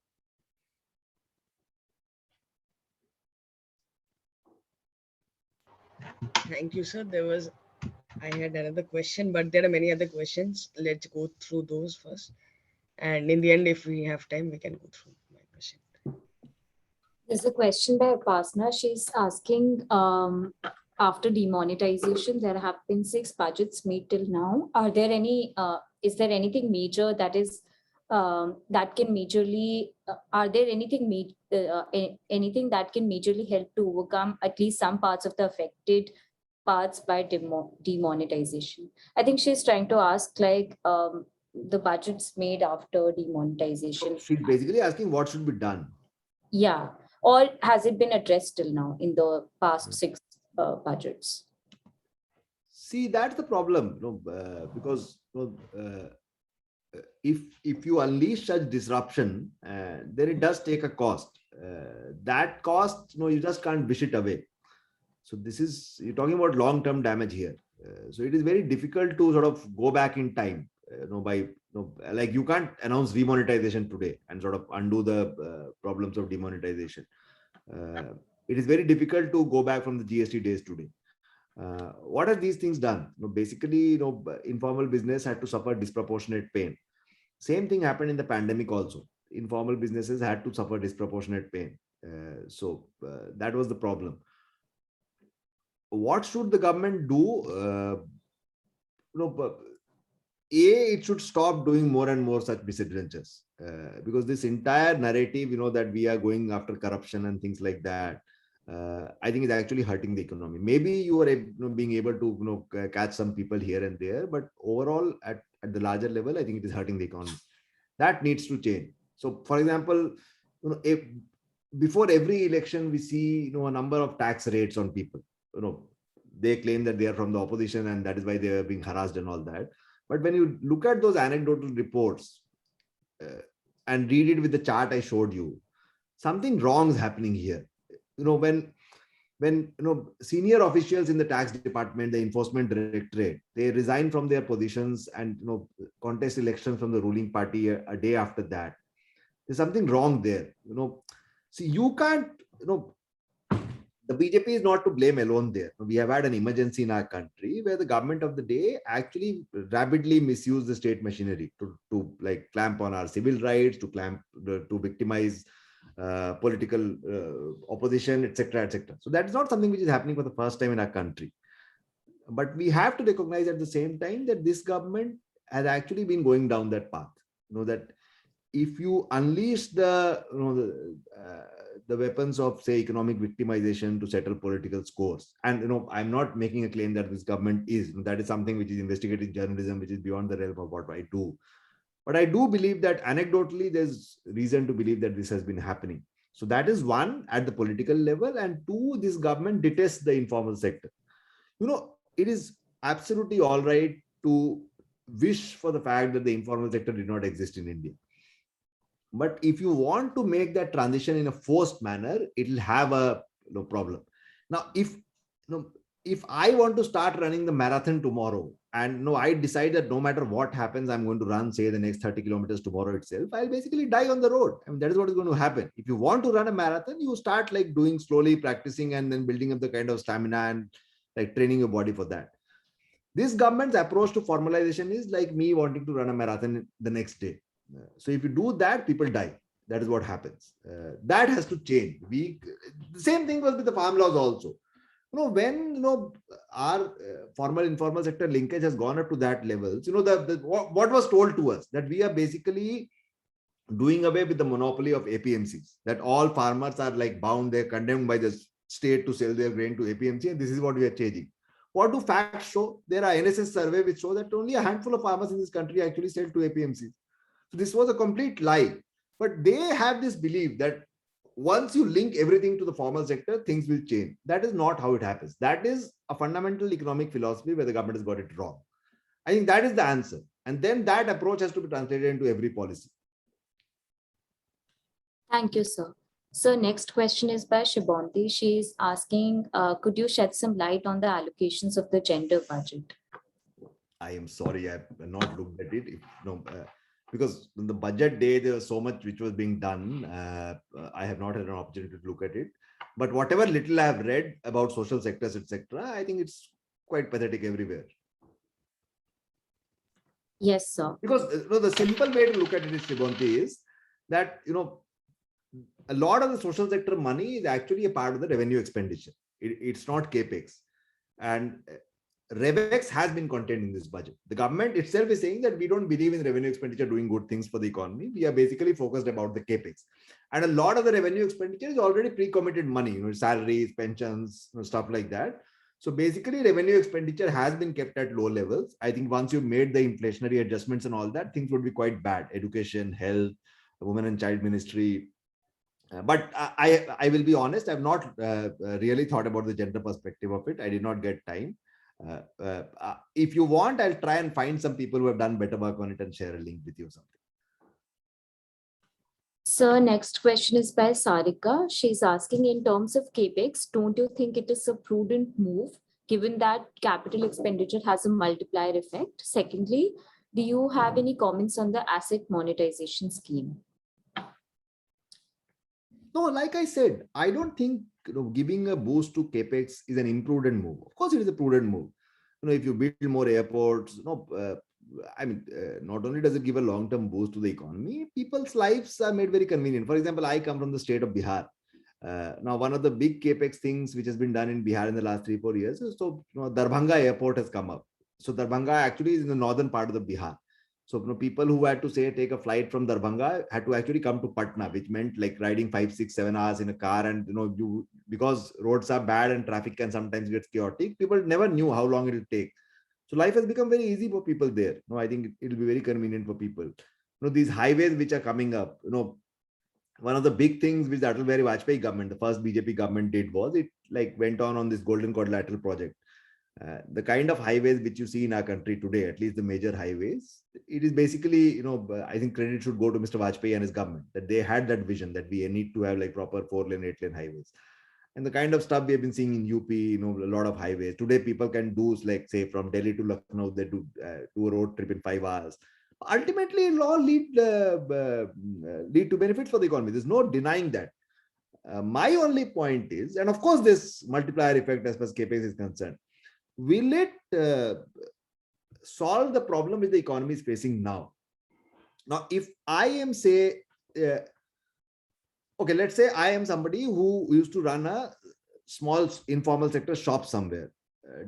Thank you, sir. I had another question, but there are many other questions. Let's go through those first. And in the end, if we have time, we can go through my question. There's a question by Upasna. She's asking, after demonetization, there have been 6 budgets made till now. Are there any? Is there anything major that is that can majorly? Are there anything anything that can majorly help to overcome at least some parts of the affected parts by demonetization? I think she's trying to ask like the budgets made after demonetization. So she's basically asking what should be done. Yeah. Or has it been addressed till now in the past 6 budgets? See, that's the problem, because if you unleash such disruption, then it does take a cost. That cost, you just can't wish it away. So you're talking about long-term damage here. So it is very difficult to sort of go back in time, like you can't announce demonetization today and sort of undo the problems of demonetization. It is very difficult to go back from the GST days today. What have these things done? Basically, informal business had to suffer disproportionate pain. Same thing happened in the pandemic also. Informal businesses had to suffer disproportionate pain. So that was the problem. What should the government do? It should stop doing more and more such misadventures, because this entire narrative, that we are going after corruption and things like that, I think is actually hurting the economy. Maybe you are being able to catch some people here and there, but overall at the larger level, I think it is hurting the economy. That needs to change. So, for example, if before every election we see a number of tax rates on people. They claim that they are from the opposition and that is why they are being harassed and all that. But when you look at those anecdotal reports and read it with the chart I showed you, something wrong is happening here. When senior officials in the tax department, the enforcement directorate, they resign from their positions and contest elections from the ruling party a day after that, there's something wrong there. See, you can't the BJP is not to blame alone there. We have had an emergency in our country where the government of the day actually rapidly misused the state machinery to like clamp on our civil rights, to victimize political opposition, etc., etc. So that is not something which is happening for the first time in our country. But we have to recognize at the same time that this government has actually been going down that path. That if you unleash the weapons of, say, economic victimization to settle political scores, and I'm not making a claim that this government is, that is something which is investigative journalism, which is beyond the realm of what I do. But I do believe that anecdotally, there's reason to believe that this has been happening. So that is one, at the political level, and two, this government detests the informal sector. It is absolutely all right to wish for the fact that the informal sector did not exist in India. But if you want to make that transition in a forced manner, it will have a problem. Now, if I want to start running the marathon tomorrow, and I decide that no matter what happens, I'm going to run, say, the next 30 kilometers tomorrow itself, I'll basically die on the road. I mean, that is what is going to happen. If you want to run a marathon, you start like doing slowly, practicing, and then building up the kind of stamina and like training your body for that. This government's approach to formalization is like me wanting to run a marathon the next day. So if you do that, people die. That is what happens. That has to change. The same thing was with the farm laws also. When our formal informal sector linkage has gone up to that level, what was told to us, that we are basically doing away with the monopoly of APMCs, that all farmers are like bound, they're condemned by the state to sell their grain to APMC, and this is what we are changing. What do facts show? There are NSS survey which show that only a handful of farmers in this country actually sell to APMCs. So this was a complete lie. But they have this belief that once you link everything to the formal sector, things will change. That is not how it happens. That is a fundamental economic philosophy where the government has got it wrong. I think that is the answer. And then that approach has to be translated into every policy. Thank you, sir. So next question is by Shibonti. She is asking, could you shed some light on the allocations of the gender budget? I am sorry, I have not looked at it. Because on the budget day, there was so much which was being done. I have not had an opportunity to look at it. But whatever little I have read about social sectors, etc., I think it's quite pathetic everywhere. Yes, sir. Because the simple way to look at it is, Shibonti, is that a lot of the social sector money is actually a part of the revenue expenditure. It's not capex. And revex has been contained in this budget. The government itself is saying that we don't believe in revenue expenditure doing good things for the economy. We are basically focused about the capex. And a lot of the revenue expenditure is already pre-committed money, salaries, pensions, stuff like that. So basically, revenue expenditure has been kept at low levels. I think once you made the inflationary adjustments and all that, things would be quite bad. Education, health, women and child ministry. But I will be honest, I've not really thought about the gender perspective of it. I did not get time. If you want, I'll try and find some people who have done better work on it and share a link with you or something. So next question is by Sarika. She's asking, in terms of capex, don't you think it is a prudent move given that capital expenditure has a multiplier effect? Secondly, do you have any comments on the asset monetization scheme? No, like I said, I don't think giving a boost to capex is an imprudent move. Of course, it is a prudent move. If you build more airports, not only does it give a long-term boost to the economy, people's lives are made very convenient. For example, I come from the state of Bihar. Now, one of the big capex things which has been done in Bihar in the last 3-4 years is Darbhanga airport has come up. So Darbhanga actually is in the northern part of the Bihar. So people who had to take a flight from Darbhanga had to actually come to Patna, which meant like riding 5, 6, 7 hours in a car. And because roads are bad and traffic can sometimes get chaotic, people never knew how long it will take. So life has become very easy for people there. I think it will be very convenient for people. These highways which are coming up, one of the big things which the Atal Bihari Vajpayee government, the first BJP government, did was it went on this Golden Quadrilateral project. The kind of highways which you see in our country today, at least the major highways, it is basically, I think credit should go to Mr. Vajpayee and his government, that they had that vision that we need to have proper 4-lane, 8-lane highways. And the kind of stuff we have been seeing in UP, a lot of highways. Today, people can do, say, from Delhi to Lucknow, they do a road trip in 5 hours. Ultimately, it will all lead to benefits for the economy. There's no denying that. My only point is, and of course, this multiplier effect as far as capex is concerned, will it solve the problem which the economy is facing now? Now, if I am, say, okay, let's say I am somebody who used to run a small informal sector shop somewhere.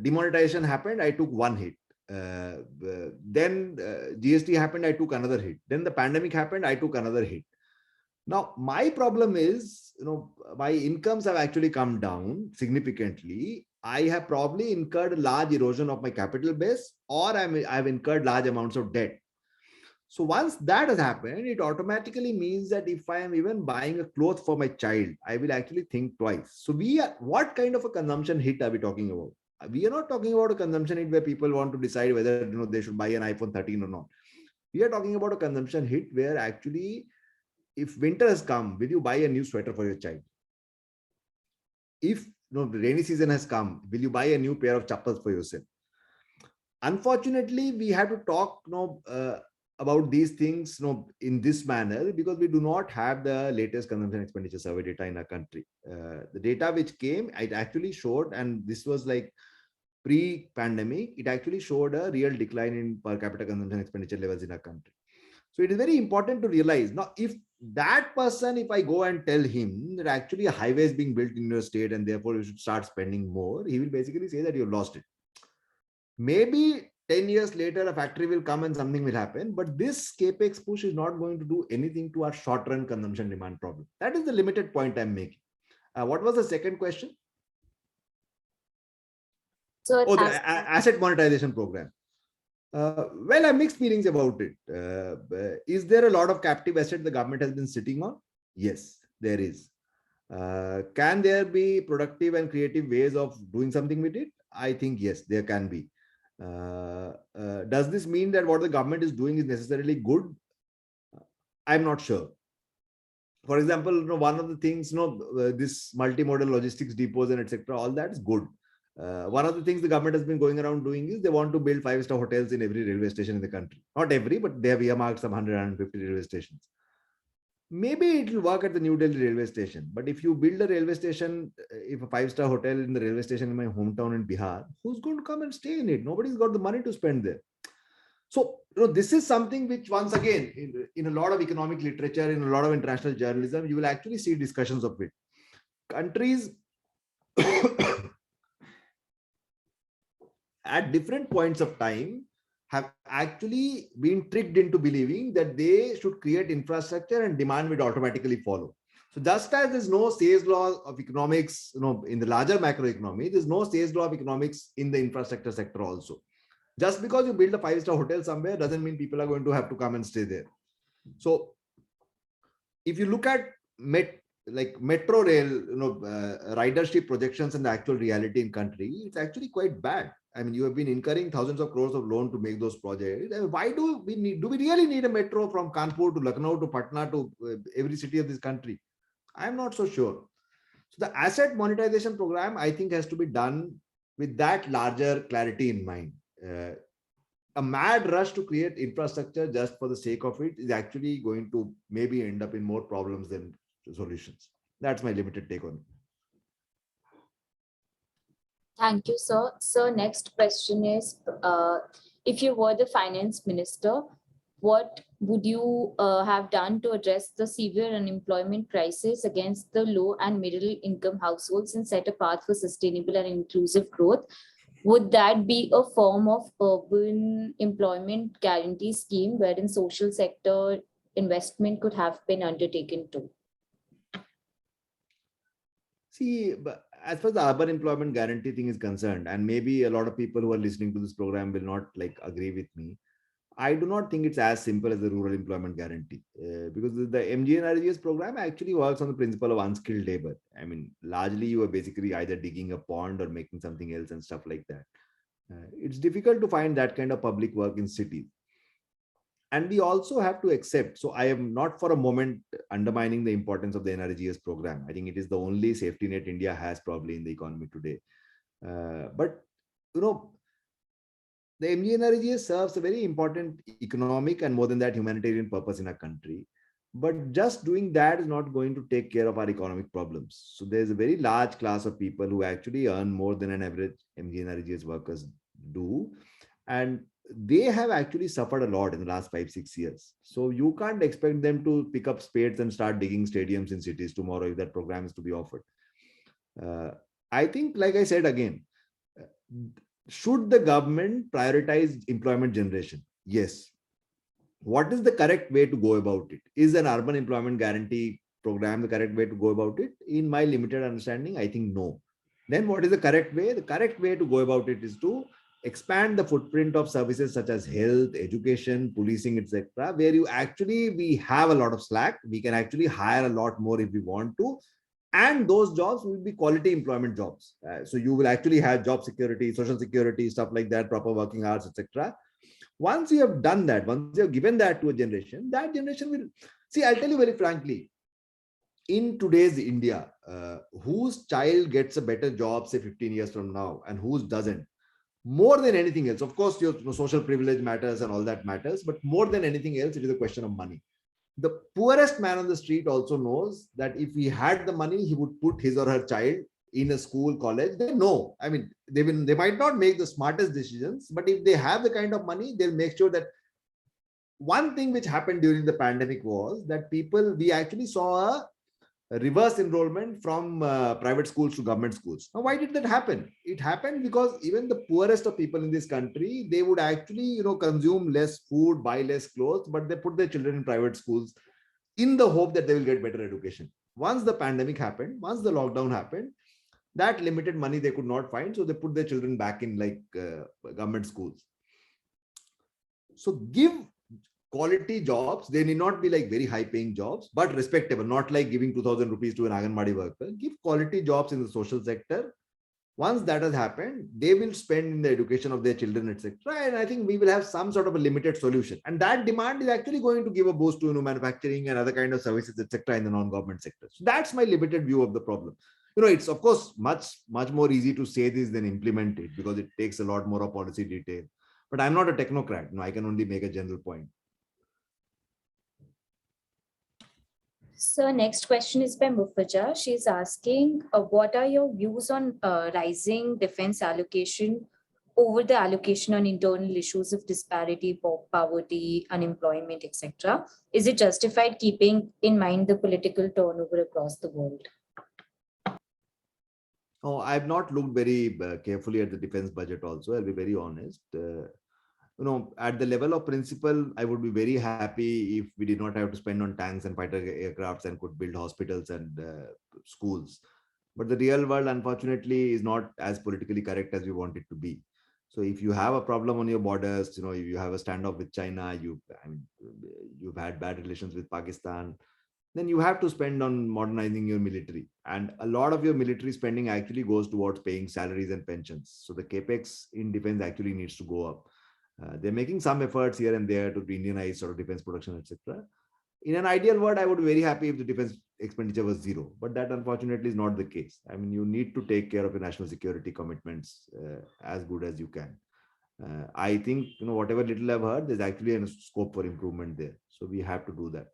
Demonetization happened, I took one hit. Then GST happened, I took another hit. Then the pandemic happened, I took another hit. Now, my problem is, my incomes have actually come down significantly. I have probably incurred a large erosion of my capital base, or I've incurred large amounts of debt. So once that has happened, it automatically means that if I am even buying a cloth for my child, I will actually think twice. So what kind of a consumption hit are we talking about? We are not talking about a consumption hit where people want to decide whether they should buy an iPhone 13 or not. We are talking about a consumption hit where actually, if winter has come, will you buy a new sweater for your child? If the rainy season has come, will you buy a new pair of chappals for yourself? Unfortunately, we have to talk about these things in this manner because we do not have the latest consumption expenditure survey data in our country. The data which came, it actually showed, and this was like pre-pandemic, it actually showed a real decline in per capita consumption expenditure levels in our country. So it is very important to realize now, if that person, if I go and tell him that actually a highway is being built in your state and therefore you should start spending more, he will basically say that you've lost it. Maybe 10 years later, a factory will come and something will happen, but this capex push is not going to do anything to our short-run consumption demand problem. That is the limited point I'm making. What was the second question? So the asset monetization program. Well, I have mixed feelings about it. Is there a lot of captive asset the government has been sitting on? Yes, there is. Can there be productive and creative ways of doing something with it? I think yes, there can be. Does this mean that what the government is doing is necessarily good? I'm not sure. For example, one of the things, this multimodal logistics depots and etc., all that is good. One of the things the government has been going around doing is they want to build 5-star hotels in every railway station in the country. Not every, but they have earmarked some 100, 150 railway stations. Maybe it will work at the New Delhi railway station. But if you build a railway station, if a 5-star hotel in the railway station in my hometown in Bihar, who's going to come and stay in it? Nobody's got the money to spend there. So, this is something which, once again, in a lot of economic literature, in a lot of international journalism, you will actually see discussions of it. Countries at different points of time have actually been tricked into believing that they should create infrastructure and demand will automatically follow. So just as there's no Say's law of economics, in the larger macroeconomy, there's no Say's law of economics in the infrastructure sector also. Just because you build a 5-star hotel somewhere doesn't mean people are going to have to come and stay there. So if you look at metro rail, ridership projections and the actual reality in country, it's actually quite bad. I mean, you have been incurring thousands of crores of loan to make those projects. Why do we really need a metro from Kanpur to Lucknow to Patna to every city of this country? I'm not so sure. So the asset monetization program, I think, has to be done with that larger clarity in mind. A mad rush to create infrastructure just for the sake of it is actually going to maybe end up in more problems than solutions. That's my limited take on it. Thank you, sir. So next question is, if you were the finance minister, what would you have done to address the severe unemployment crisis against the low and middle income households and set a path for sustainable and inclusive growth? Would that be a form of urban employment guarantee scheme wherein social sector investment could have been undertaken too? See, but as far as the urban employment guarantee thing is concerned, and maybe a lot of people who are listening to this program will not agree with me, I do not think it's as simple as the rural employment guarantee because the MGNRGS program actually works on the principle of unskilled labor. I mean, largely you are basically either digging a pond or making something else and stuff like that. It's difficult to find that kind of public work in cities. And we also have to accept, so I am not for a moment undermining the importance of the NRGS program. I think it is the only safety net India has probably in the economy today. But, the MGNRGS serves a very important economic and more than that humanitarian purpose in our country. But just doing that is not going to take care of our economic problems. So there's a very large class of people who actually earn more than an average MG and RGS workers do. And they have actually suffered a lot in the last 5 6 years. So you can't expect them to pick up spades and start digging stadiums in cities tomorrow if that program is to be offered. Uh, I think, like I said again, uh, should the government prioritize employment generation? Yes. What is the correct way to go about it? Is an urban employment guarantee program the correct way to go about it? In my limited understanding, I think no. Then what is the correct way? The correct way to go about it is to expand the footprint of services such as health, education, policing, etc., where we have a lot of slack. We can actually hire a lot more if we want to, and those jobs will be quality employment jobs. So you will actually have job security, social security, stuff like that, proper working hours, etc. Once you have done that, once you have given that to a generation, that generation will see. I'll tell you very frankly, in today's India, whose child gets a better job, say 15 years from now, and whose doesn't, more than anything else, of course, your social privilege matters and all that matters, but more than anything else, it is a question of money. The poorest man on the street also knows that if he had the money, he would put his or her child in a school, college. They know. I mean, they might not make the smartest decisions, but if they have the kind of money, they'll make sure that. One thing which happened during the pandemic was that we actually saw a reverse enrollment from private schools to government schools. Now, why did that happen? It happened because even the poorest of people in this country, they would actually, consume less food, buy less clothes, but they put their children in private schools in the hope that they will get better education. Once the pandemic happened, once the lockdown happened, that limited money they could not find, so they put their children back in government schools. So give quality jobs. They need not be like very high paying jobs, but respectable, not like giving 2,000 rupees to an Anganwadi worker. Give quality jobs in the social sector. Once that has happened, they will spend in the education of their children, etc. And I think we will have some sort of a limited solution. And that demand is actually going to give a boost to manufacturing and other kind of services, etc. in the non-government sector. So that's my limited view of the problem. It's of course much more easy to say this than implement it, because it takes a lot more of policy detail. But I'm not a technocrat. I can only make a general point. So next question is by Mufaja. She's asking, what are your views on rising defense allocation over the allocation on internal issues of disparity, poverty, unemployment, etc.? Is it justified keeping in mind the political turnover across the world? Oh, I've not looked very carefully at the defense budget also. I'll be very honest. At the level of principle, I would be very happy if we did not have to spend on tanks and fighter aircrafts and could build hospitals and schools. But the real world, unfortunately, is not as politically correct as we want it to be. So if you have a problem on your borders, if you have a standoff with China, you've had bad relations with Pakistan, then you have to spend on modernizing your military. And a lot of your military spending actually goes towards paying salaries and pensions. So the capex in defense actually needs to go up. They're making some efforts here and there to Indianize sort of defense production, etc. In an ideal world, I would be very happy if the defense expenditure was zero, but that unfortunately is not the case. I mean, you need to take care of your national security commitments as good as you can. I think, whatever little I've heard, there's actually a scope for improvement there. So we have to do that.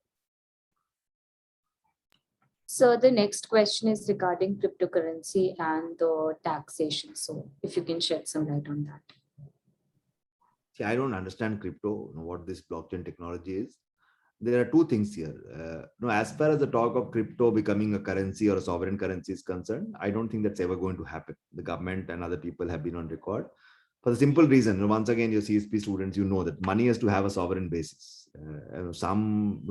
So the next question is regarding cryptocurrency and the taxation. So if you can shed some light on that. See, I don't understand crypto, what this blockchain technology is. There are two things here. As far as the talk of crypto becoming a currency or a sovereign currency is concerned, I don't think that's ever going to happen. The government and other people have been on record for the simple reason. Once again, your CSP students, that money has to have a sovereign basis. Some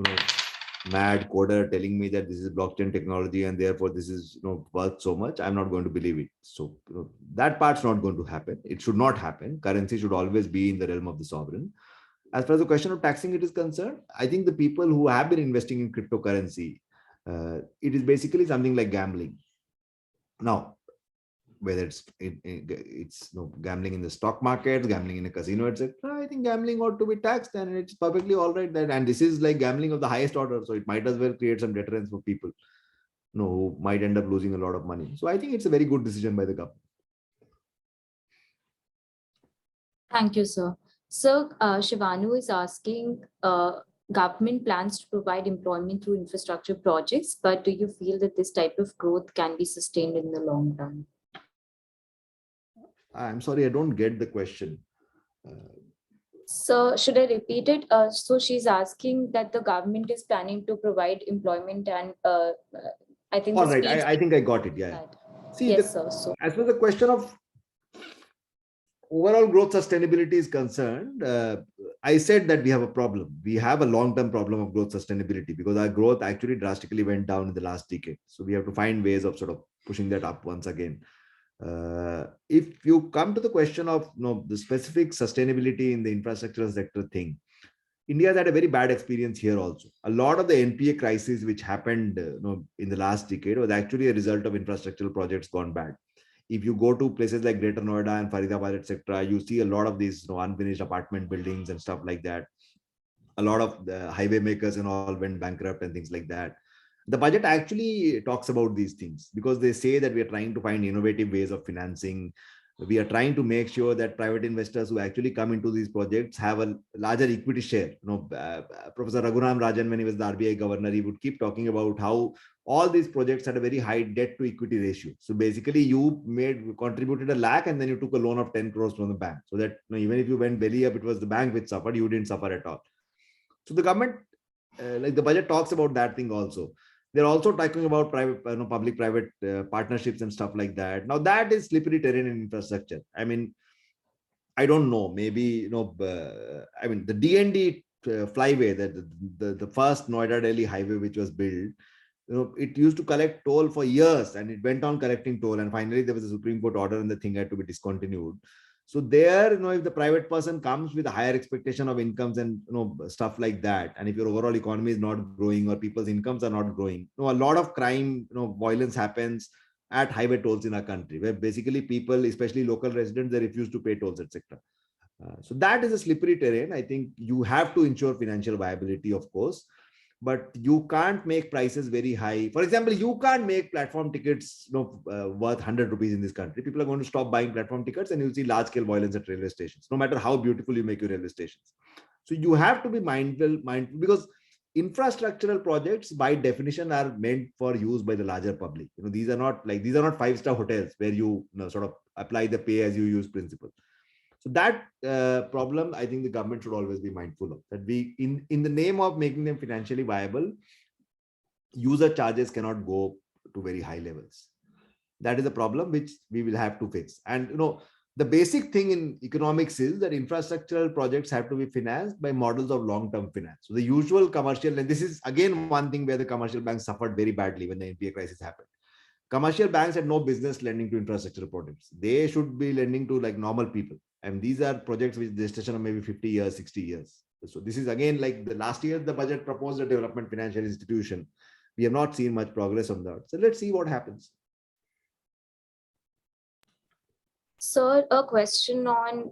mad coder telling me that this is blockchain technology and therefore this is worth so much, I'm not going to believe it. So that part's not going to happen. It should not happen. Currency should always be in the realm of the sovereign. As far as the question of taxing it is concerned, I think the people who have been investing in cryptocurrency, it is basically something like gambling. Now, whether it's gambling in the stock market, gambling in a casino, etc., I think gambling ought to be taxed, and it's perfectly all right. And this is like gambling of the highest order, so it might as well create some deterrence for people, who might end up losing a lot of money. So I think it's a very good decision by the government. Thank you, sir. So Shivanu is asking, government plans to provide employment through infrastructure projects, but do you feel that this type of growth can be sustained in the long run? I'm sorry, I don't get the question. So should I repeat it? So she's asking that the government is planning to provide employment and I think All the right, speech. I think I got it. Yeah. See, Yes, sir. So as far as the question of overall growth sustainability is concerned, I said that we have a problem. We have a long-term problem of growth sustainability because our growth actually drastically went down in the last decade. So we have to find ways of sort of pushing that up once again. If you come to the question of the specific sustainability in the infrastructure sector thing, India has had a very bad experience here also. A lot of the NPA crisis which happened in the last decade was actually a result of infrastructural projects gone bad. If you go to places like Greater Noida and Faridabad, etc., you see a lot of these unfinished apartment buildings and stuff like that. A lot of the highway makers and all went bankrupt and things like that. The budget actually talks about these things because they say that we are trying to find innovative ways of financing. We are trying to make sure that private investors who actually come into these projects have a larger equity share. Professor Raghuram Rajan, when he was the RBI governor, he would keep talking about how all these projects had a very high debt to equity ratio. So basically, you contributed a lakh and then you took a loan of 10 crores from the bank. So that even if you went belly up, it was the bank which suffered. You didn't suffer at all. So the government, like the budget talks about that thing also. They're also talking about private, public-private partnerships and stuff like that. Now that is slippery terrain in infrastructure. I mean, I don't know. Maybe I mean, the DND flyway, that the first Noida Delhi highway which was built, it used to collect toll for years, and it went on collecting toll, and finally there was a Supreme Court order, and the thing had to be discontinued. So there, if the private person comes with a higher expectation of incomes and stuff like that, and if your overall economy is not growing or people's incomes are not growing, a lot of crime, violence happens at highway tolls in our country, where basically people, especially local residents, they refuse to pay tolls, etc. So that is a slippery terrain. I think you have to ensure financial viability, of course, but you can't make prices very high. For example, you can't make platform tickets worth 100 rupees in this country. People are going to stop buying platform tickets, and you'll see large scale violence at railway stations, no matter how beautiful you make your railway stations. So you have to be mindful because infrastructural projects by definition are meant for use by the larger public. These are not 5-star hotels where you sort of apply the pay as you use principle. So that problem, I think the government should always be mindful of, that we, in the name of making them financially viable, user charges cannot go to very high levels. That is a problem which we will have to fix. And the basic thing in economics is that infrastructural projects have to be financed by models of long-term finance. So the usual commercial, and this is again one thing where the commercial banks suffered very badly when the NPA crisis happened. Commercial banks had no business lending to infrastructure projects. They should be lending to like normal people. And these are projects with gestation of maybe 50 years, 60 years. So this is again like the last year, the budget proposed a development financial institution. We have not seen much progress on that. So let's see what happens. Sir, a question on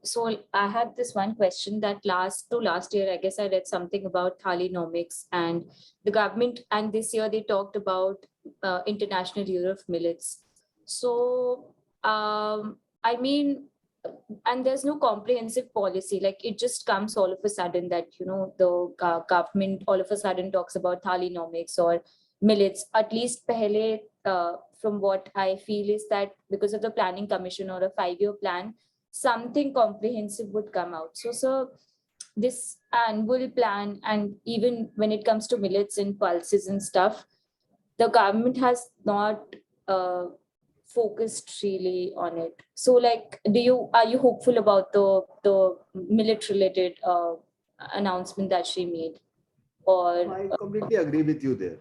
so I had this one question that last year, I guess I read something about thalinomics and the government, and this year they talked about International Year of Millets. So, I mean, and there's no comprehensive policy, like it just comes all of a sudden that, the government all of a sudden talks about thalinomics or millets. At least pehle, from what I feel is that because of the planning commission or a 5-year plan, something comprehensive would come out. So, sir, this annual plan, and even when it comes to millets and pulses and stuff, the government has not focused really on it. So, like, are you hopeful about the millet related announcement that she made? Or I completely agree with you there.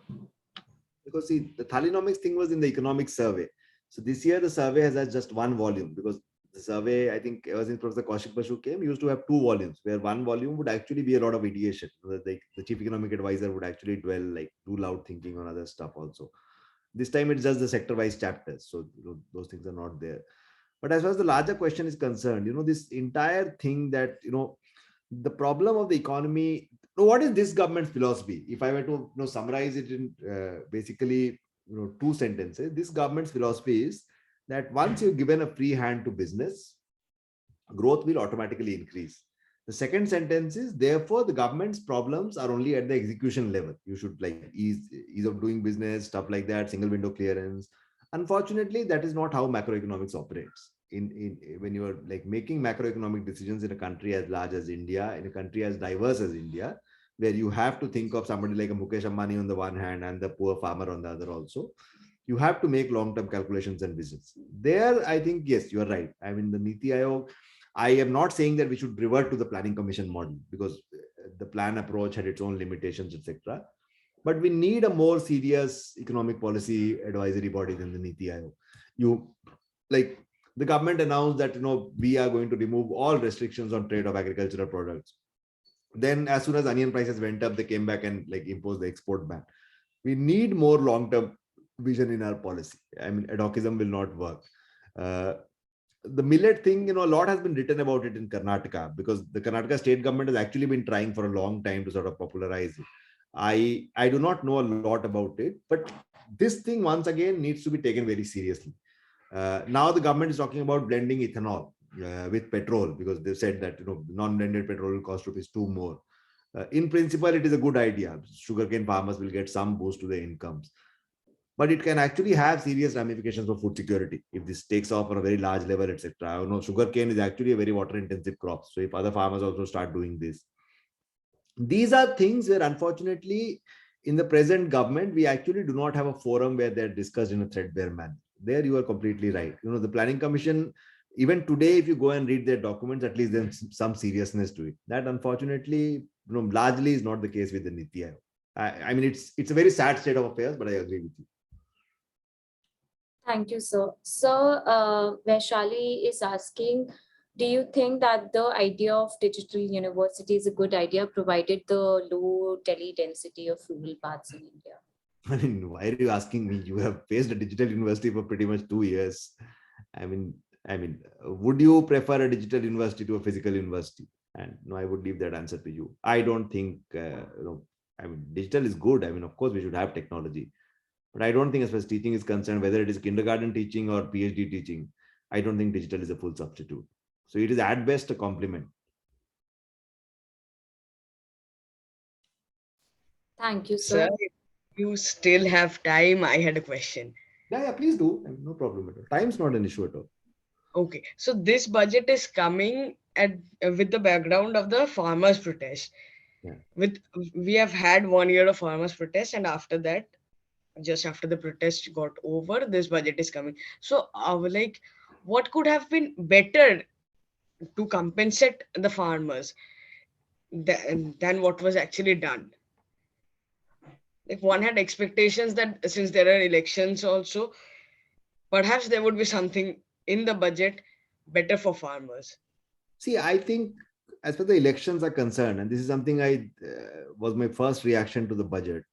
Because see, the thalinomics thing was in the economic survey. So this year the survey has had just one volume, because the survey, I think ever since Professor Kaushik Basu came, used to have 2 volumes, where one volume would actually be a lot of ideation. So the chief economic advisor would actually dwell, like, do loud thinking on other stuff also. This time it's just the sector-wise chapters. So those things are not there. But as far as the larger question is concerned, this entire thing that, the problem of the economy, what is this government's philosophy? If I were to summarize it in basically 2 sentences, this government's philosophy is that once you've given a free hand to business, growth will automatically increase. The second sentence is, therefore, the government's problems are only at the execution level. You should like ease of doing business, stuff like that, single window clearance. Unfortunately, that is not how macroeconomics operates. In when you are like making macroeconomic decisions in a country as large as India, in a country as diverse as India, where you have to think of somebody like a Mukesh Ambani on the one hand and the poor farmer on the other also, you have to make long-term calculations and visions. There, I think, yes, you are right. I mean, the Niti Aayog, I am not saying that we should revert to the planning commission model, because the plan approach had its own limitations, etc. But we need a more serious economic policy advisory body than the Niti Aayog. You like the government announced that we are going to remove all restrictions on trade of agricultural products. Then, as soon as onion prices went up, they came back and like imposed the export ban. We need more long-term vision in our policy. I mean, ad hocism will not work. The millet thing, a lot has been written about it in Karnataka, because the Karnataka state government has actually been trying for a long time to sort of popularize it. I do not know a lot about it, but this thing once again needs to be taken very seriously. Now the government is talking about blending ethanol with petrol, because they said that non-blended petrol will cost ₹2 more. In principle, it is a good idea. Sugarcane farmers will get some boost to their incomes, but it can actually have serious ramifications for food security if this takes off on a very large level, etc. Sugarcane is actually a very water-intensive crop, so if other farmers also start doing this, these are things where, unfortunately, in the present government, we actually do not have a forum where they're discussed in a threadbare manner. There, you are completely right. The Planning Commission, even today, if you go and read their documents, at least there's some seriousness to it. That, unfortunately, largely is not the case with the Niti Aayog. I mean, it's a very sad state of affairs, but I agree with you. Thank you, sir. So, Vaishali is asking, do you think that the idea of digital university is a good idea, provided the low tele-density of rural parts in India? I mean, why are you asking me? You have faced a digital university for pretty much 2 years. I mean, would you prefer a digital university to a physical university? And no, I would leave that answer to you. I don't think, I mean, digital is good. I mean, of course, we should have technology. But I don't think, as far as teaching is concerned, whether it is kindergarten teaching or PhD teaching, I don't think digital is a full substitute. So it is at best a complement. Thank you, sir. If you still have time, I had a question. Yeah, please do. I mean, no problem at all. Time's not an issue at all. Okay, so this budget is coming with the background of the farmers' protest. Yeah. We have had 1 year of farmers' protest, and after that, just after the protest got over, this budget is coming. So, what could have been better to compensate the farmers than what was actually done? Like, one had expectations that since there are elections also, perhaps there would be something in the budget better for farmers. See, I think as far as the elections are concerned, and this is something I was my first reaction to the budget,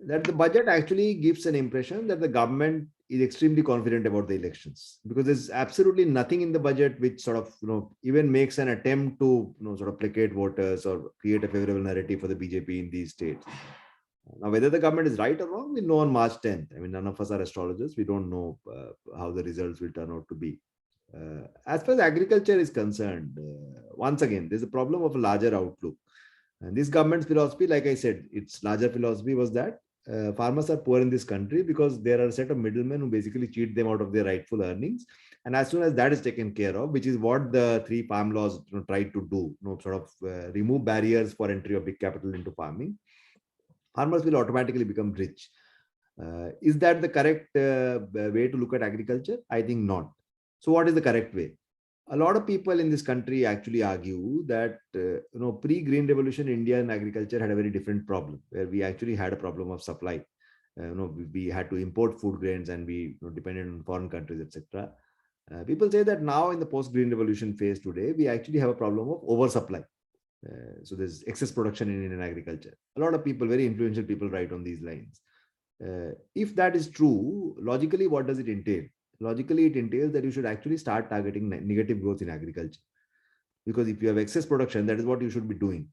that the budget actually gives an impression that the government is extremely confident about the elections, because there's absolutely nothing in the budget which sort of even makes an attempt to sort of placate voters or create a favorable narrative for the BJP in these states. Now, whether the government is right or wrong, we know on March 10th. I mean, none of us are astrologers. We don't know how the results will turn out to be. As far as agriculture is concerned, once again, there's a problem of a larger outlook. And this government's philosophy, like I said, its larger philosophy was that farmers are poor in this country because there are a set of middlemen who basically cheat them out of their rightful earnings. And as soon as that is taken care of, which is what the 3 farm laws tried to do, sort of remove barriers for entry of big capital into farming, farmers will automatically become rich. Is that the correct way to look at agriculture? I think not. So what is the correct way? A lot of people in this country actually argue that pre-green revolution Indian agriculture had a very different problem, where we actually had a problem of supply. We had to import food grains, and we depended on foreign countries, etc. People say that now in the post-green revolution phase today, we actually have a problem of oversupply. So there's excess production in Indian agriculture. A lot of people, very influential people, write on these lines. If that is true, logically, what does it entail? Logically, it entails that you should actually start targeting negative growth in agriculture. Because if you have excess production, that is what you should be doing.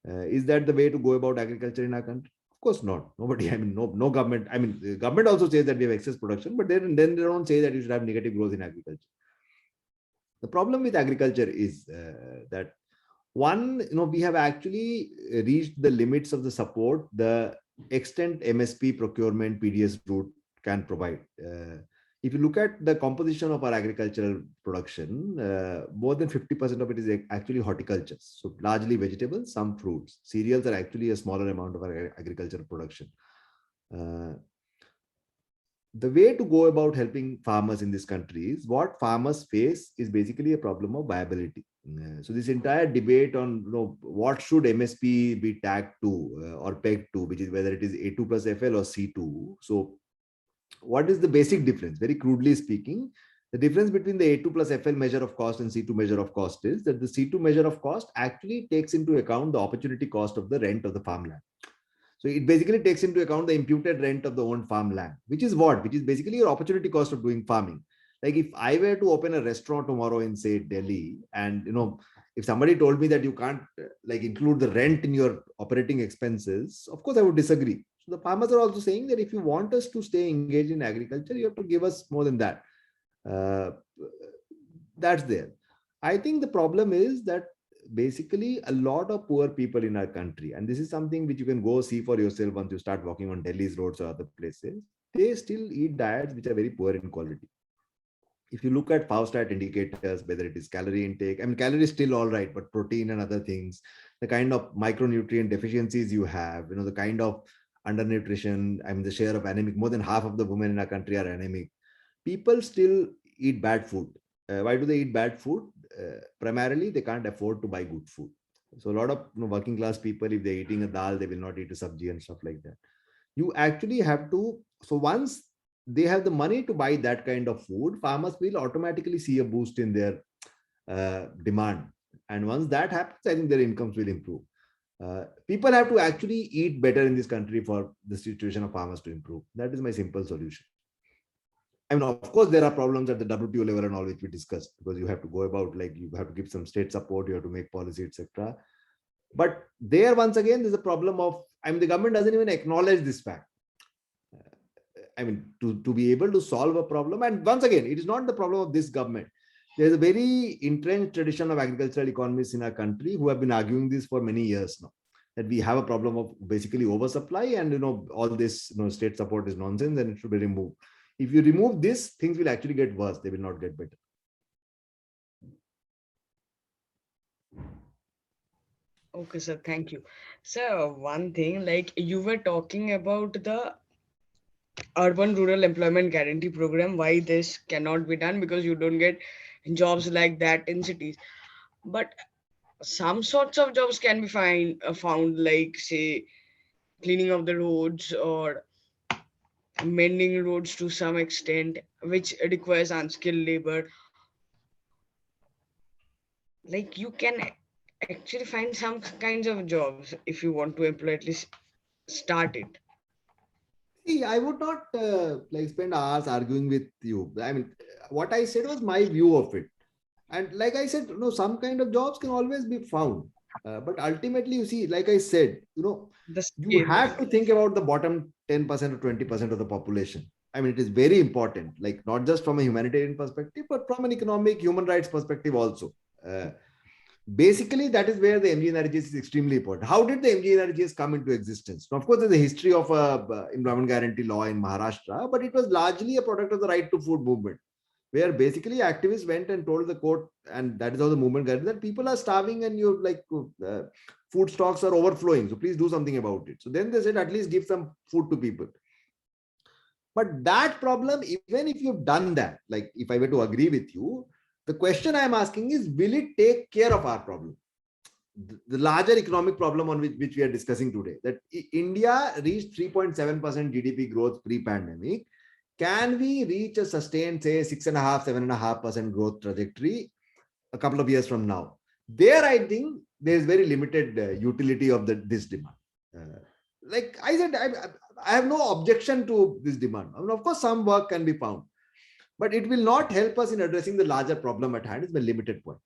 Is that the way to go about agriculture in our country? Of course not. Nobody, I mean, no government. I mean, the government also says that we have excess production, but then they don't say that you should have negative growth in agriculture. The problem with agriculture is that One, we have actually reached the limits of the support the extent MSP procurement PDS route can provide. If you look at the composition of our agricultural production, more than 50% of it is actually horticulture. So largely vegetables, some fruits. Cereals are actually a smaller amount of our agricultural production. The way to go about helping farmers in this country is what farmers face is basically a problem of viability. So this entire debate on what should MSP be tagged to or pegged to, which is whether it is A2 plus FL or C2. So what is the basic difference? Very crudely speaking, the difference between the A2 plus FL measure of cost and C2 measure of cost is that the C2 measure of cost actually takes into account the opportunity cost of the rent of the farmland. So it basically takes into account the imputed rent of the owned farmland, which is what? Which is basically your opportunity cost of doing farming. Like if I were to open a restaurant tomorrow in, say, Delhi, and if somebody told me that you can't include the rent in your operating expenses, of course I would disagree. So the farmers are also saying that if you want us to stay engaged in agriculture, you have to give us more than that. That's there. I think the problem is that basically a lot of poor people in our country, and this is something which you can go see for yourself once you start walking on Delhi's roads or other places, they still eat diets which are very poor in quality. If you look at Faustat indicators, whether it is calorie intake, I mean, calorie is still all right, but protein and other things, the kind of micronutrient deficiencies you have, the kind of undernutrition, I mean, the share of anemic, more than half of the women in our country are anemic. People still eat bad food. Why do they eat bad food? Primarily, they can't afford to buy good food. So a lot of working class people, if they're eating a dal, they will not eat a sabji and stuff like that. You actually have to, so once they have the money to buy that kind of food, farmers will automatically see a boost in their demand. And once that happens, I think their incomes will improve. People have to actually eat better in this country for the situation of farmers to improve. That is my simple solution. I mean, of course, there are problems at the WTO level and all which we discussed, because you have to go about, you have to give some state support, you have to make policy, etc. But there, once again, there's a problem of, I mean, the government doesn't even acknowledge this fact. I mean, to be able to solve a problem, and once again, it is not the problem of this government. There's a very entrenched tradition of agricultural economists in our country who have been arguing this for many years now, that we have a problem of basically oversupply, and all this state support is nonsense and it should be removed. If you remove this, things will actually get worse. They will not get better. Okay, sir. Thank you. So one thing, you were talking about the urban rural employment guarantee program, why this cannot be done because you don't get jobs like that in cities. But some sorts of jobs can be found, like say cleaning of the roads or mending roads to some extent, which requires unskilled labor. Like you can actually find some kinds of jobs if you want to employ, at least start it. See, I would not spend hours arguing with you. I mean, what I said was my view of it. And like I said, some kind of jobs can always be found. But ultimately, you see, like I said, The you skills. have to think about the bottom 10% or 20% of the population. I mean, it is very important, like not just from a humanitarian perspective, but from an economic human rights perspective also. Basically, that is where the MGNRGS is extremely important. How did the MGNRGS come into existence? Now, of course, there's a history of employment guarantee law in Maharashtra, but it was largely a product of the right to food movement, where basically activists went and told the court, and that is how the movement got, that people are starving and food stocks are overflowing. So please do something about it. So then they said, at least give some food to people. But that problem, even if you've done that, like if I were to agree with you, the question I'm asking is, will it take care of our problem? The larger economic problem on which we are discussing today, that India reached 3.7% GDP growth pre-pandemic. Can we reach a sustained, say, 6.5%, 7.5% growth trajectory a couple of years from now? There, I think there is very limited utility of this demand. Like I said, I have no objection to this demand. I mean, of course, some work can be found, but it will not help us in addressing the larger problem at hand. It's a limited point.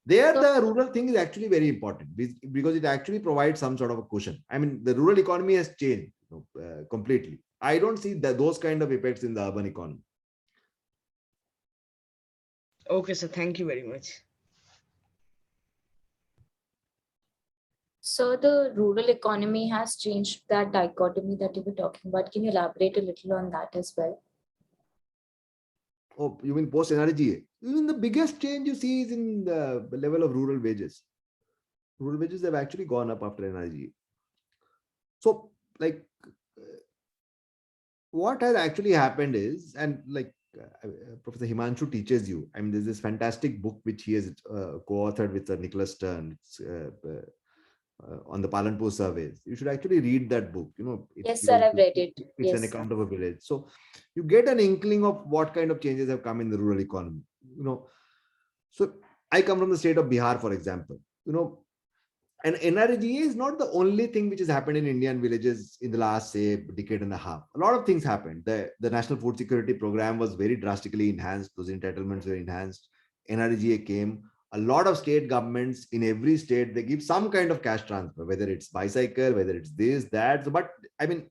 There, the rural thing is actually very important because it actually provides some sort of a cushion. I mean, the rural economy has changed completely. I don't see those kind of effects in the urban economy. Okay, so thank you very much. So the rural economy has changed that dichotomy that you were talking about. Can you elaborate a little on that as well? Oh, you mean post NRGA? Even the biggest change you see is in the level of rural wages. Rural wages have actually gone up after NRGA. So, like, what has actually happened is, and like Professor Himanshu teaches you, I mean, there's this fantastic book which he has co-authored with Nicholas Stern. It's on the Palanpur surveys. You should actually read that book. You know, Yes, sir, because I've read it. it's an Yes. account of a village. So you get an inkling of what kind of changes have come in the rural economy. You know, so I come from the state of Bihar, for example. You know, and NRGA is not the only thing which has happened in Indian villages in the last, say, decade and a half. A lot of things happened. The National Food Security Program was very drastically enhanced. Those entitlements were enhanced. NRGA came. A lot of state governments in every state, they give some kind of cash transfer, whether it's bicycle, whether it's this, that. So, but I mean,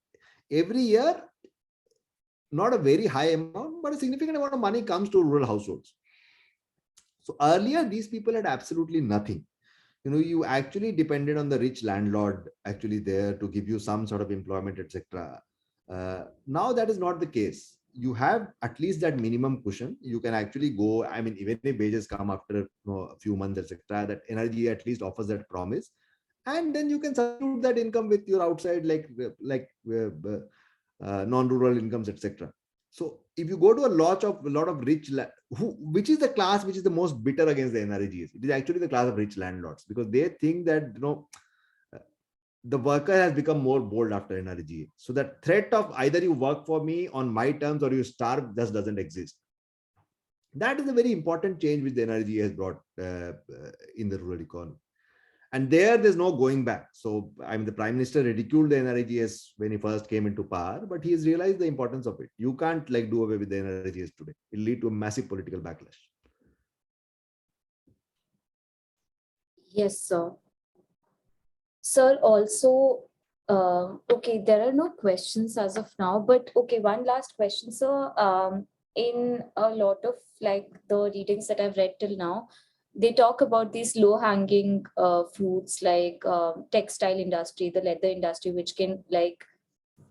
every year, not a very high amount, but a significant amount of money comes to rural households. So earlier, these people had absolutely nothing. You know, you actually depended on the rich landlord actually there to give you some sort of employment, etc. Now that is not the case. You have at least that minimum cushion. You can actually go, I mean, even if wages come after, you know, a few months, etc., that energy at least offers that promise, and then you can substitute that income with your outside, non-rural incomes, etc. So if you go to a lot of rich, which is the class which is the most bitter against the NRGs, it is actually the class of rich landlords, because they think that, you know, the worker has become more bold after NRG. So that threat of either you work for me on my terms or you starve just doesn't exist. That is a very important change which the NRG has brought in the rural economy. And there's no going back. So I mean, the prime minister ridiculed the NRGS when he first came into power, but he has realized the importance of it. You can't like do away with the NRGS today. It'll lead to a massive political backlash. Yes, sir. Sir, also, okay, there are no questions as of now, but okay, one last question, sir. In a lot of like the readings that I've read till now, they talk about these low-hanging fruits like textile industry, the leather industry, which can like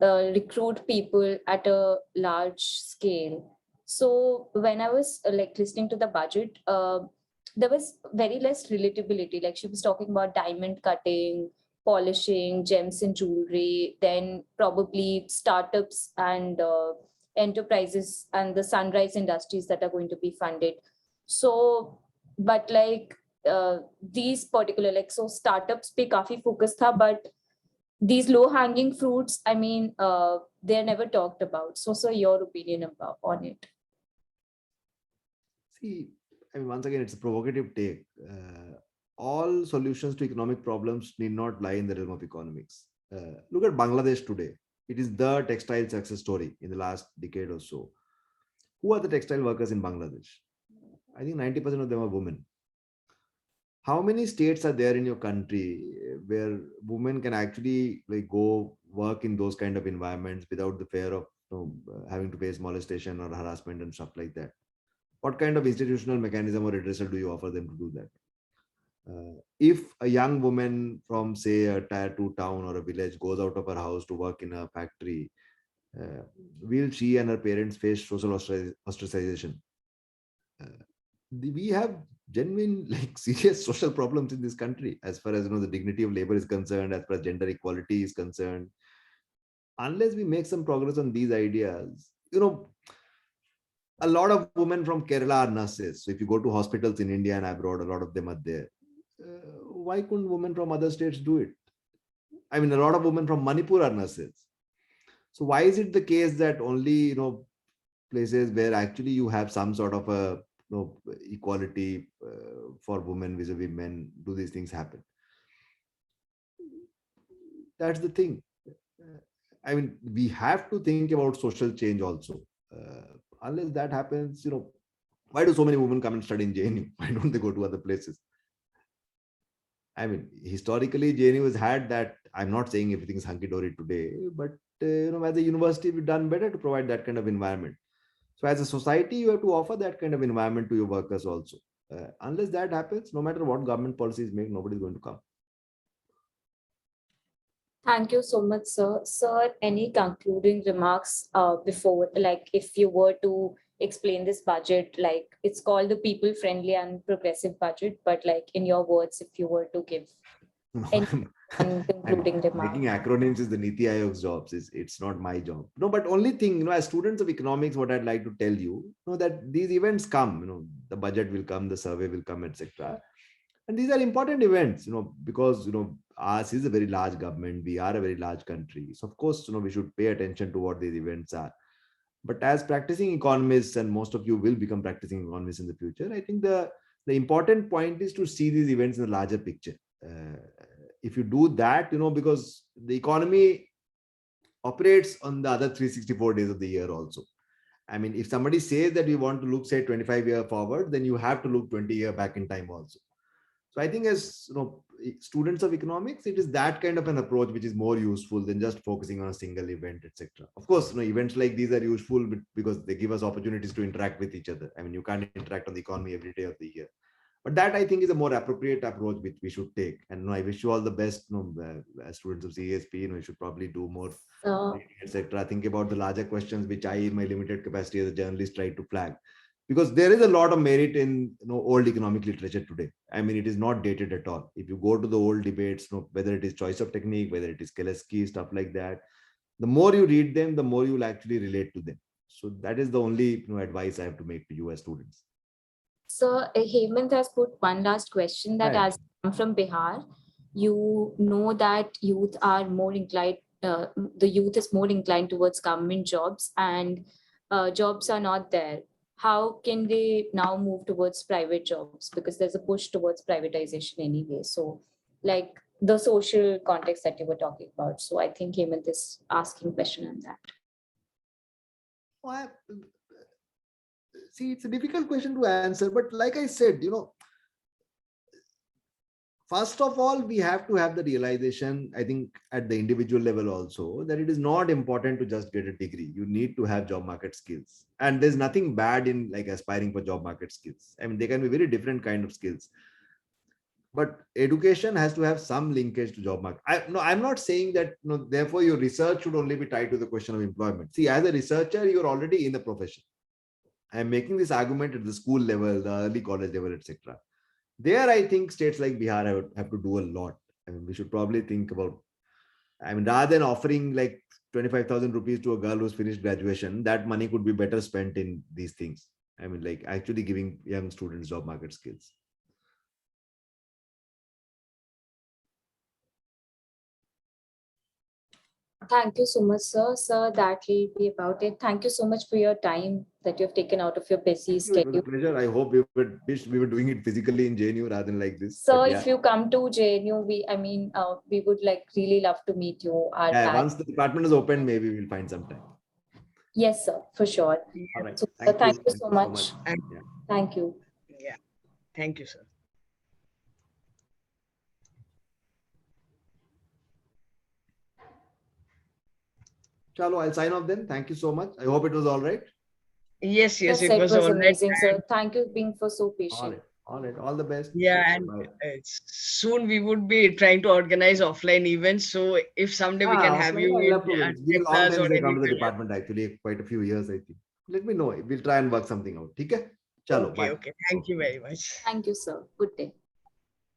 recruit people at a large scale. So when I was like listening to the budget, there was very less relatability. Like she was talking about diamond cutting, polishing, gems and jewelry, then probably startups and enterprises and the sunrise industries that are going to be funded. So, but like these particular like so startups pe kafi focus tha, but these low hanging fruits, I mean, they're never talked about. So your opinion about on it? See, I mean, once again, it's a provocative take. All solutions to economic problems need not lie in the realm of economics. Look at Bangladesh today. It is the textile success story in the last decade or so. Who are the textile workers in Bangladesh? I think 90% of them are women. How many states are there in your country where women can actually like go work in those kind of environments without the fear of, you know, having to face molestation or harassment and stuff like that? What kind of institutional mechanism or redressal do you offer them to do that? If a young woman from, say, a tier 2 town or a village goes out of her house to work in a factory, uh, will she and her parents face social ostracization? We have genuine like serious social problems in this country as far as, you know, the dignity of labor is concerned, as far as gender equality is concerned. Unless we make some progress on these ideas, you know, a lot of women from Kerala are nurses. So if you go to hospitals in India and abroad, a lot of them are there. Why couldn't women from other states do it? I mean, a lot of women from Manipur are nurses. So why is it the case that only, you know, places where actually you have some sort of a, you know, equality for women vis-a-vis men, do these things happen? That's the thing. I mean, we have to think about social change also. Unless that happens, you know, why do so many women come and study in JNU? Why don't they go to other places? I mean, historically, JNU has had that. I'm not saying everything is hunky dory today, but you know, as a university, we've done better to provide that kind of environment. So, as a society, you have to offer that kind of environment to your workers also. Unless that happens, no matter what government policies make, nobody's going to come. Thank you so much, sir. Sir, any concluding remarks before, like if you were to explain this budget, like it's called the people-friendly and progressive budget, but like in your words, if you were to give any concluding remark. Making acronyms is the Niti Aayog's jobs. It's not my job. No, but only thing, as students of economics, what I'd like to tell you, that these events come, the budget will come, the survey will come, etc. And these are important events, because, ours is a very large government. We are a very large country. So of course, we should pay attention to what these events are. But as practicing economists, and most of you will become practicing economists in the future, I think the important point is to see these events in the larger picture. If you do that, because the economy operates on the other 364 days of the year also. I mean, if somebody says that we want to look, say, 25 years forward, then you have to look 20 years back in time also. So I think as students of economics, it is that kind of an approach which is more useful than just focusing on a single event, etc. Of course, events like these are useful because they give us opportunities to interact with each other. I mean, you can't interact on the economy every day of the year. But that, I think, is a more appropriate approach which we should take. And I wish you all the best, as students of CASP. You should probably do more, etc. Think about the larger questions which I, in my limited capacity as a journalist, try to flag. Because there is a lot of merit in old economic literature today. I mean, it is not dated at all. If you go to the old debates, whether it is choice of technique, whether it is Kelesky, stuff like that, the more you read them, the more you will actually relate to them. So that is the only advice I have to make to you as students. So Hemant has put one last question that as I'm from Bihar, you know that youth are more inclined, the youth is more inclined towards government jobs, and jobs are not there. How can they now move towards private jobs? Because there's a push towards privatization anyway. So like the social context that you were talking about. So I think Hemant is asking question on that. Well, see, it's a difficult question to answer, but like I said, first of all, we have to have the realization, I think, at the individual level also, that it is not important to just get a degree. You need to have job market skills. And there's nothing bad in like aspiring for job market skills. I mean, they can be very different kind of skills. But education has to have some linkage to job market. I'm not saying that, therefore your research should only be tied to the question of employment. See, as a researcher, you're already in the profession. I'm making this argument at the school level, the early college level, etc. There, I think states like Bihar have to do a lot. I mean, we should probably think about, rather than offering like 25,000 rupees to a girl who's finished graduation, that money could be better spent in these things. I mean, like actually giving young students job market skills. Thank you so much, sir. Sir, that will be about it. Thank you so much for your time that you have taken out of your busy schedule. It was a pleasure. I hope we were doing it physically in JNU rather than like this. So if you come to JNU, we would like really love to meet you. Once the department is open, maybe we'll find some time. Yes, sir, for sure. All right. So, thank you so much. Thank you. Yeah. Thank you, sir. Chalo, I'll sign off then. Thank you so much. I hope it was all right. Yes, it was all amazing, right. Sir. Thank you for being so patient. All right. All the best. Yeah, and soon we would be trying to organize offline events. So if someday we can have you in, it's been a long time since I come to the department, actually, quite a few years, I think. Let me know. We'll try and work something out. Okay? Chalo, bye. Okay. Thank you very much. Thank you, sir. Good day.